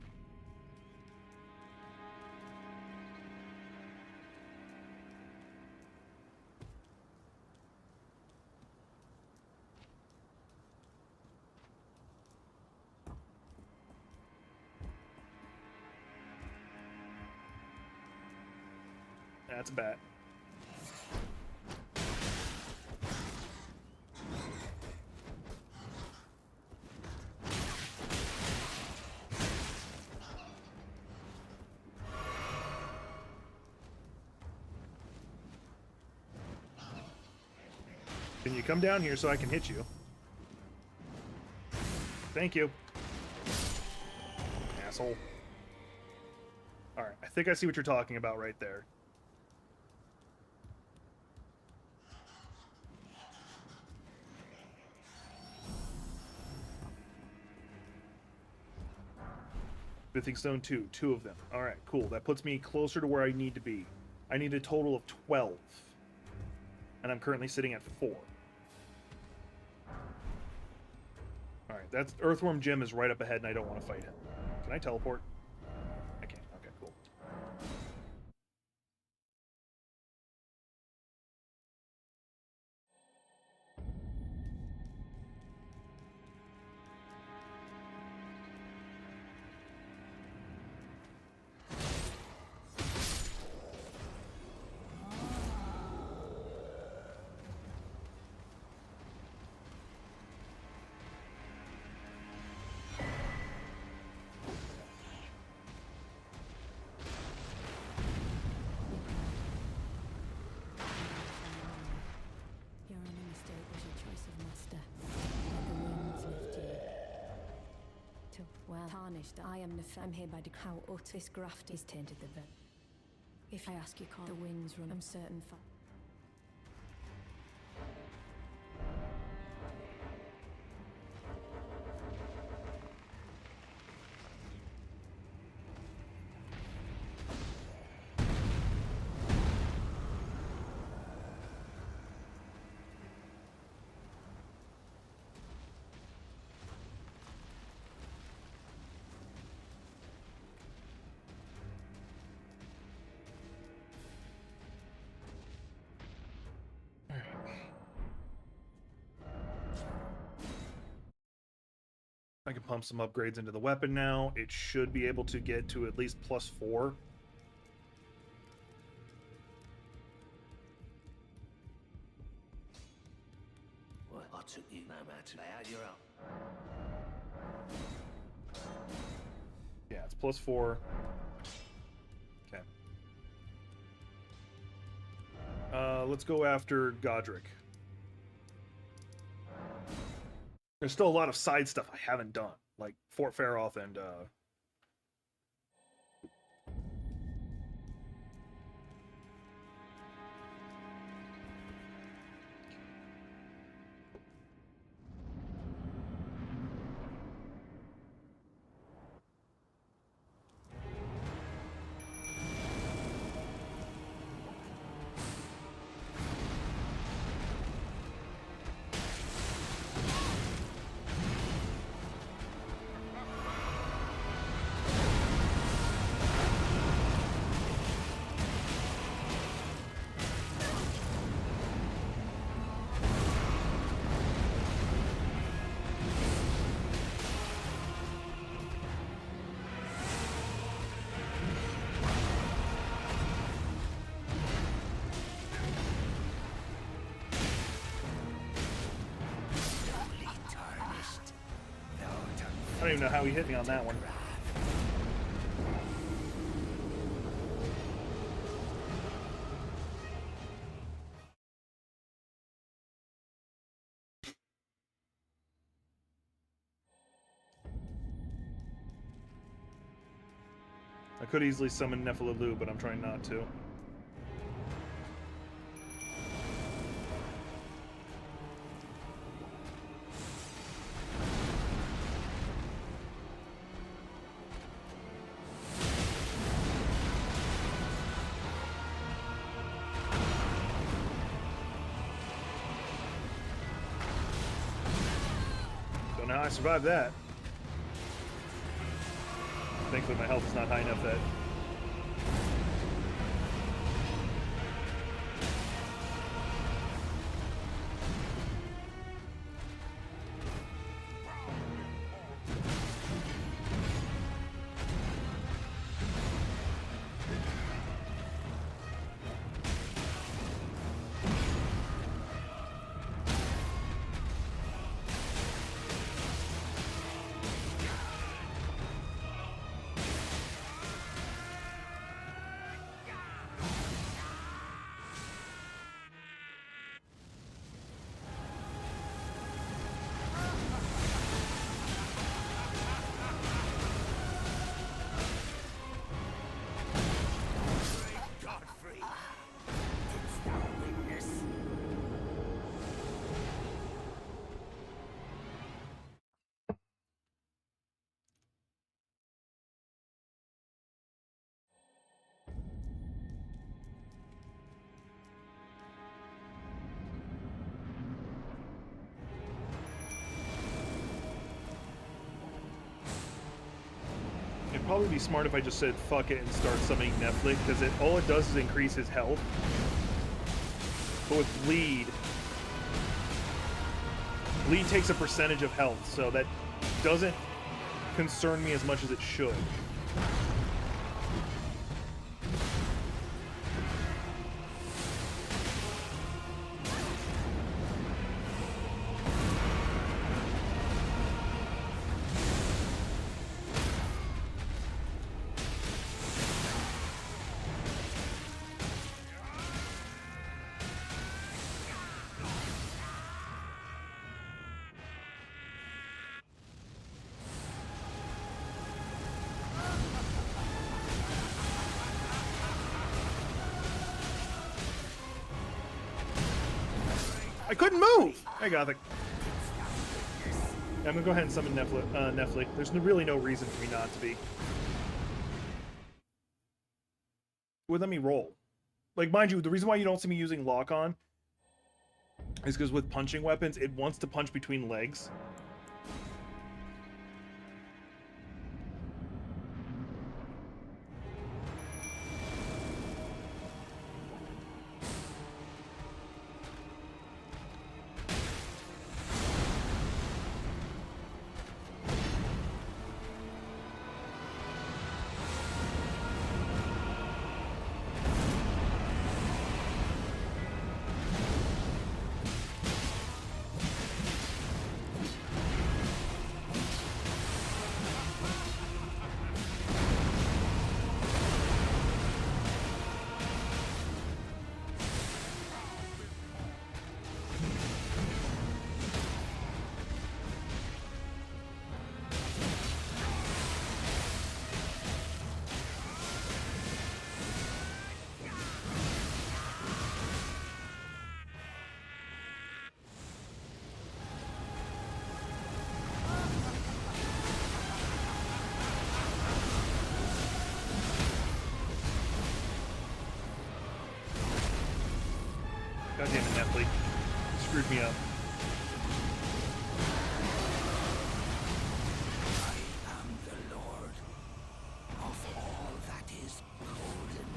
That's a bat. Can you come down here so I can hit you? Thank you. Asshole. Alright, I think I see what you're talking about right there. Smithing Stone 2, 2 of them. Alright, cool. That puts me closer to where I need to be. I need a total of 12. And I'm currently sitting at 4. Alright, that's Earthworm Jim is right up ahead and I don't want to fight him. Can I teleport? I can't. Okay, cool. Your only mistake was your choice of master. Let the winds lift you. Well, tarnished, I am I'm here by how utter this graft is tainted the vet. If I ask you, call the winds run, I'm certain I can pump some upgrades into the weapon now. It should be able to get to at least +4. What? I took you no matter. Lay out your own. Yeah, it's +4. Okay. Let's go after Godric. There's still a lot of side stuff I haven't done, like Fort Faroth and I don't even know how he hit me on that one. I could easily summon Nephililu, but I'm trying not to. Don't know how I survived that. Thankfully my health is not high enough that... It'd probably be smart if I just said fuck it and start summoning Netflix, because all it does is increase his health. But with Bleed takes a percentage of health, so that doesn't concern me as much as it should. I couldn't move! Hey, Gothic. I'm gonna go ahead and summon Nephilim. There's really no reason for me not to be. Would let me roll. Like, mind you, the reason why you don't see me using lock-on is because with punching weapons, it wants to punch between legs. God damn it, Netflix. You screwed me up. I am the Lord of all that is golden.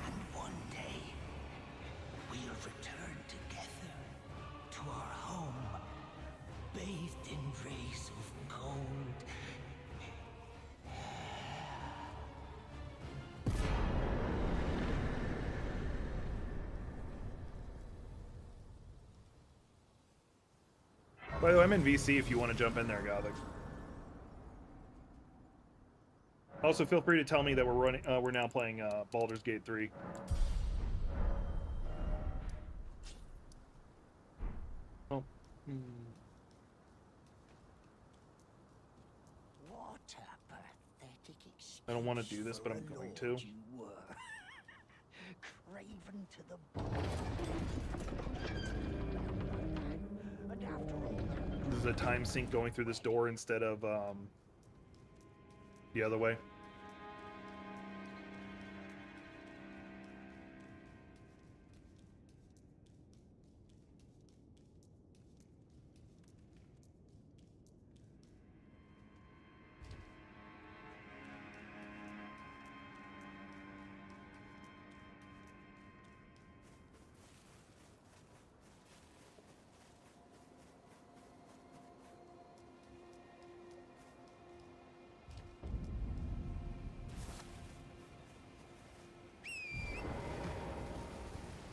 And one day, we'll return together to our home, bathed in rays of gold. By the way, I'm in VC if you want to jump in there, Gothic. Also, feel free to tell me that we're now playing Baldur's Gate 3. Oh. What a pathetic excuse. I don't want to do this, but I'm for a going lord to. You were. Craven to the bone. And after all, This is a time sink going through this door instead of the other way.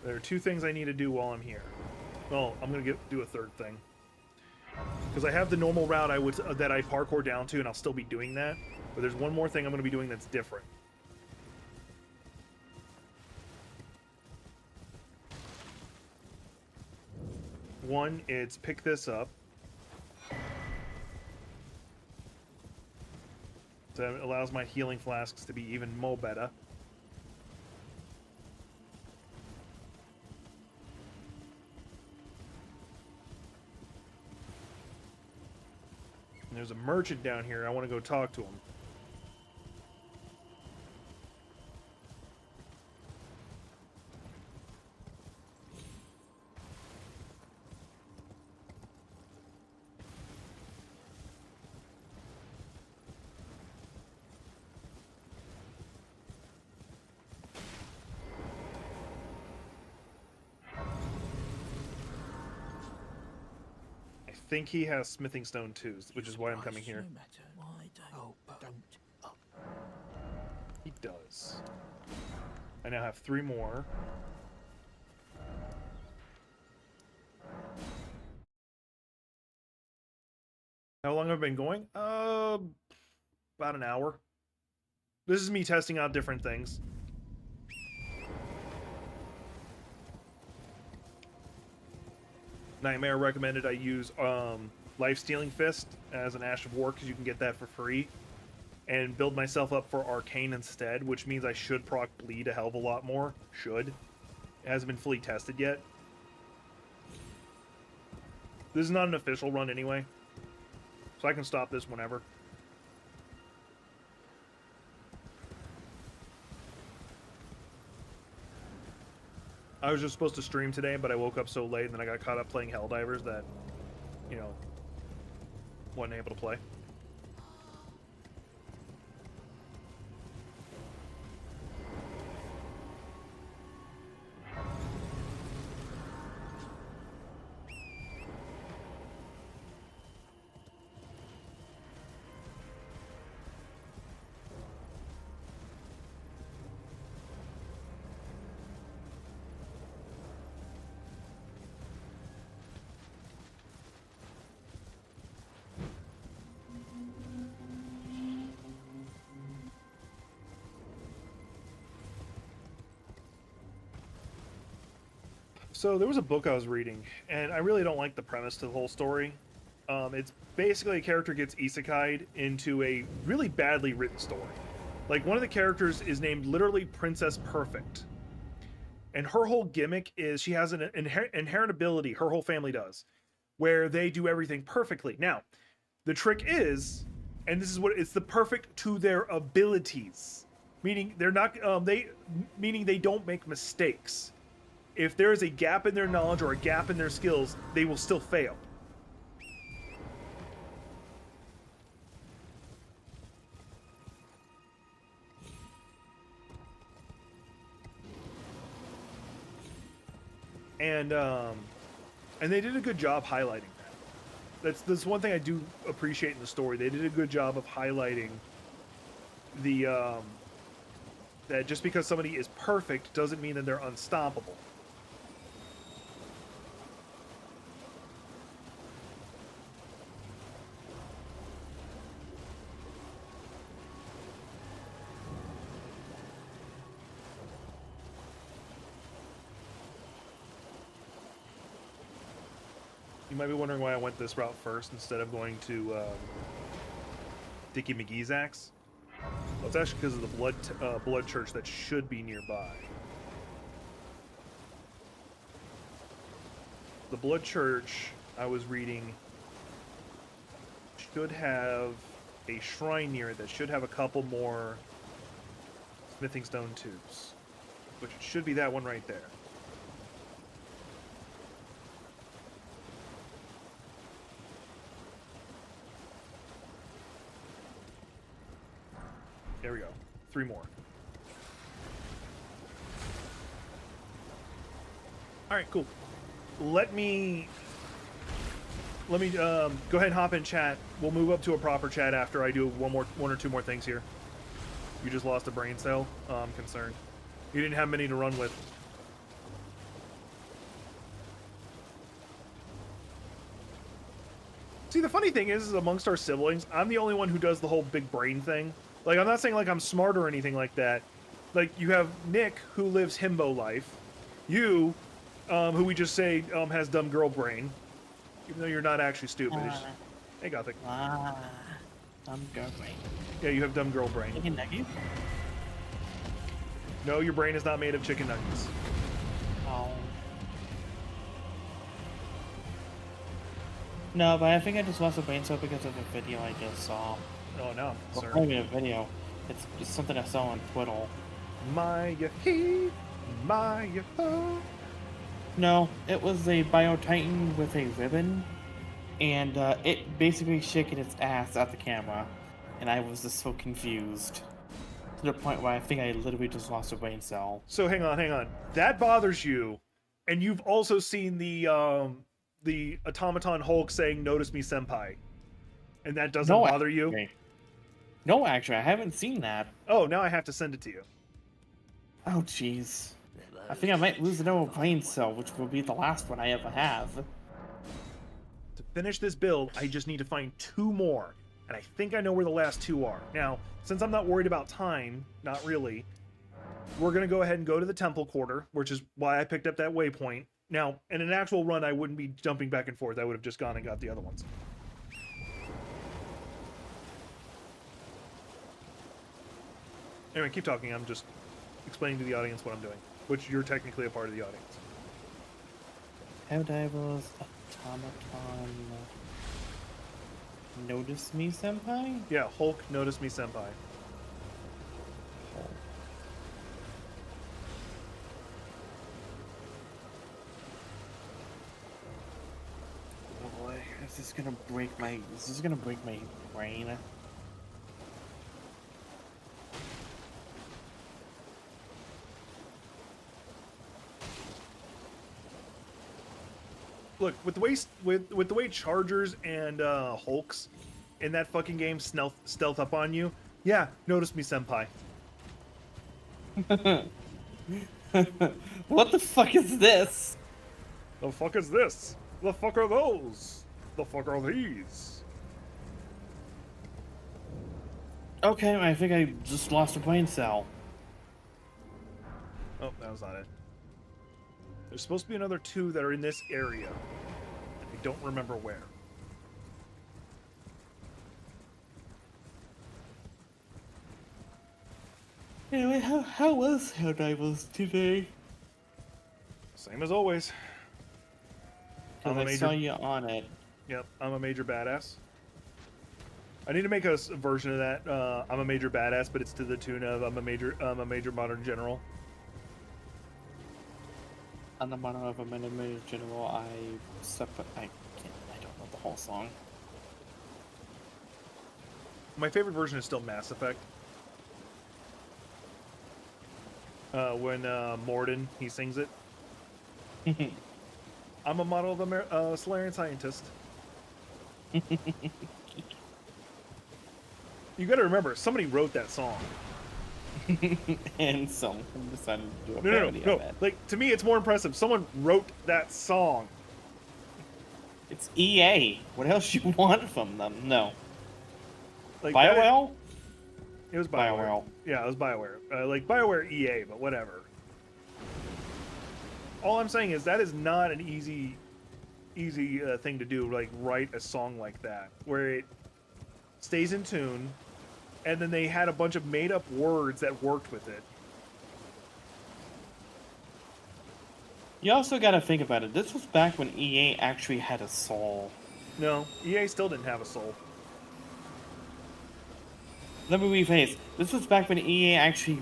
There are two things I need to do while I'm here. Well, I'm gonna do a third thing because I have the normal route that I parkour down to, and I'll still be doing that. But there's one more thing I'm gonna be doing that's different. One, it's pick this up. So it allows my healing flasks to be even more better. And there's a merchant down here. I want to go talk to him. I think he has smithing stone too, which is why I'm coming here. no matter. Why don't He does. I now have 3 more. How long have I been going? About an hour. This is me testing out different things. Nightmare recommended I use Life Stealing Fist as an Ash of War because you can get that for free. And build myself up for Arcane instead, which means I should proc Bleed a hell of a lot more. Should. It hasn't been fully tested yet. This is not an official run anyway. So I can stop this whenever. I was just supposed to stream today, but I woke up so late and then I got caught up playing Helldivers that, you know, wasn't able to play. So there was a book I was reading, and I really don't like the premise to the whole story. It's basically a character gets isekai'd into a really badly written story. Like, one of the characters is named literally Princess Perfect. And her whole gimmick is she has an inherent ability, her whole family does, where they do everything perfectly. Now, the trick is, and this is what it's the perfect to their abilities, meaning they're not meaning they don't make mistakes. if there is a gap in their knowledge or a gap in their skills, they will still fail. And they did a good job highlighting that. That's one thing I do appreciate in the story. They did a good job of highlighting the that just because somebody is perfect doesn't mean that they're unstoppable. You might be wondering why I went this route first instead of going to Dickie McGee's axe. Well, it's actually because of the blood church that should be nearby. The blood church I was reading should have a shrine near it that should have a couple more smithing stone tubes, which should be that one right there. There we go. 3 more. All right, cool. Let me go ahead and hop in chat. We'll move up to a proper chat after I do one or two more things here. You just lost a brain cell. I'm concerned. You didn't have many to run with. See, the funny thing is amongst our siblings, I'm the only one who does the whole big brain thing. Like, I'm not saying like I'm smart or anything like that. Like, you have Nick, who lives himbo life. You, who we just say has dumb girl brain. Even though you're not actually stupid. Hey, Gothic. Dumb girl brain. Yeah, you have dumb girl brain. Chicken nuggets? No, your brain is not made of chicken nuggets. Oh. No, but I think I just lost a brain cell because of a video I just saw. Oh, no, Well, sir. maybe a video. It's just something I saw on Twitter. Maya-hee, Maya-ho. No, it was a Bio-Titan with a ribbon, and it basically shaking its ass at the camera, and I was just so confused. To the point where I think I literally just lost a brain cell. So hang on. That bothers you, and you've also seen the automaton Hulk saying "Notice me, senpai," and that doesn't bother you? Actually. No, actually, I haven't seen that. Oh, now I have to send it to you. Oh, jeez. I think I might lose another brain cell, which will be the last one I ever have. To finish this build, I just need to find 2 more, and I think I know where the last 2 are. Now, since I'm not worried about time, not really, we're going to go ahead and go to the temple quarter, which is why I picked up that waypoint. Now, in an actual run, I wouldn't be jumping back and forth. I would have just gone and got the other ones. Anyway, keep talking. I'm just explaining to the audience what I'm doing, which you're technically a part of the audience. Daedules, automaton. Notice me, senpai? Yeah, Hulk, notice me, senpai. Oh boy, this is gonna break my brain. Look, with the way Chargers and Hulks in that fucking game stealth up on you, yeah, notice me, senpai. What the fuck is this? The fuck is this? The fuck are those? The fuck are these? Okay, I think I just lost a brain cell. Oh, that was not it. There's supposed to be another 2 that are in this area. I don't remember where. Anyway, how was Daedules today? Same as always. I'm a I major... saw you on it. Yep, I'm a major badass. I need to make a version of that. I'm a major badass, but it's to the tune of I'm a major modern general. On the motto of a Major General, I don't know the whole song. My favorite version is still Mass Effect. When Morden, he sings it. I'm a model of a Solarian scientist. You got to remember, somebody wrote that song. And someone decided to do a No. parody of it. Like, to me, it's more impressive. Someone wrote that song. It's EA. What else you want from them? No. Like BioWare? It was BioWare. Yeah, it was BioWare. Like BioWare EA, but whatever. All I'm saying is that is not an easy thing to do. Like write a song like that, where it stays in tune, and then they had a bunch of made up words that worked with it. You also gotta think about it. This was back when EA actually had a soul. No, EA still didn't have a soul. Let me rephrase. This was back when EA actually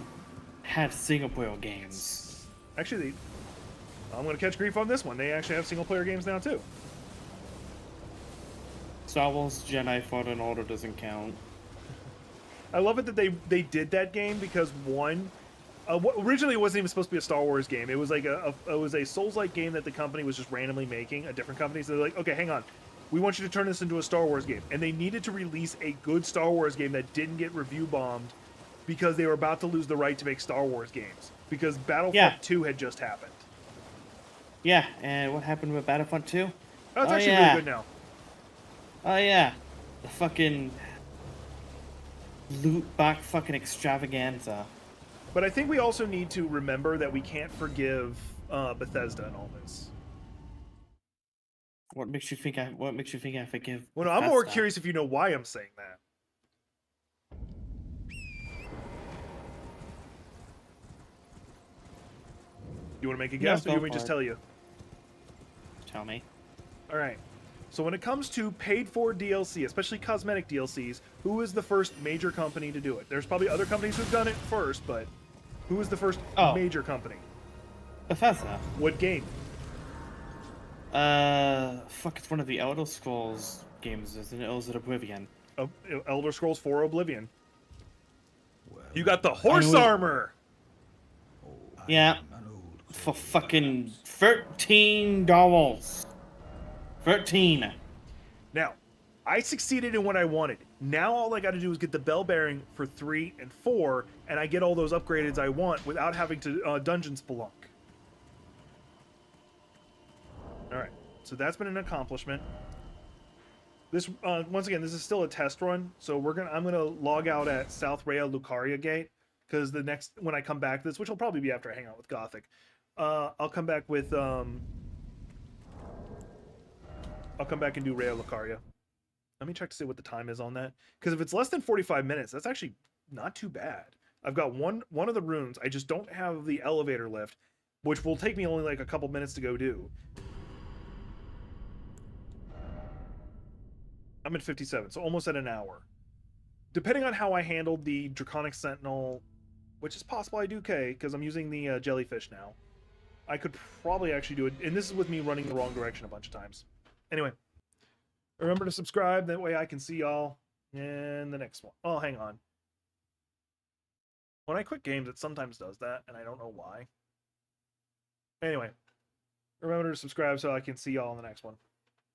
had single-player games. Actually, I'm going to catch grief on this one. They actually have single-player games now, too. Star Wars Jedi Fallen Order doesn't count. I love it that they did that game because, one, originally it wasn't even supposed to be a Star Wars game. It was like a Souls-like game that the company was just randomly making, a different company. So they're like, okay, hang on. We want you to turn this into a Star Wars game. And they needed to release a good Star Wars game that didn't get review bombed because they were about to lose the right to make Star Wars games. Because Battlefront 2 had just happened. Yeah, and what happened with Battlefront 2? Oh, it's actually really good now. Oh, yeah. The fucking loot box fucking extravaganza. But I think we also need to remember that we can't forgive Bethesda and all this. What makes you think I forgive? Well, no, I'm more curious if you know why I'm saying that. You want to make a guess, or you want me to just tell you? Tell me. All right. So when it comes to paid-for DLC, especially cosmetic DLCs, who is the first major company to do it? There's probably other companies who've done it first, but who is the first major company? Bethesda. What game? Fuck, it's one of the Elder Scrolls games, isn't it? Or is it Oblivion? Elder Scrolls 4 Oblivion. You got the horse armor! Yeah. For fucking $13. 13. Now, I succeeded in what I wanted. Now all I got to do is get the bell bearing for 3 and 4, and I get all those upgrades I want without having to dungeon spelunk. Alright, so that's been an accomplishment. This once again, this is still a test run, so I'm gonna log out at South Rhea Lucaria Gate, because the next when I come back to this, which will probably be after I hang out with Gothhic, I'll come back with I'll come back and do Rhea Lucaria. Let me check to see what the time is on that, because if it's less than 45 minutes, that's actually not too bad. I've got one of the runes. I just don't have the elevator lift, which will take me only like a couple minutes to go do. I'm at 57, so almost at an hour. Depending on how I handled the Draconic Sentinel, which is possible I do okay, because I'm using the jellyfish now, I could probably actually do it. And this is with me running the wrong direction a bunch of times. Anyway, remember to subscribe. That way I can see y'all in the next one. Oh, hang on. When I quit games, it sometimes does that, and I don't know why. Anyway, remember to subscribe so I can see y'all in the next one.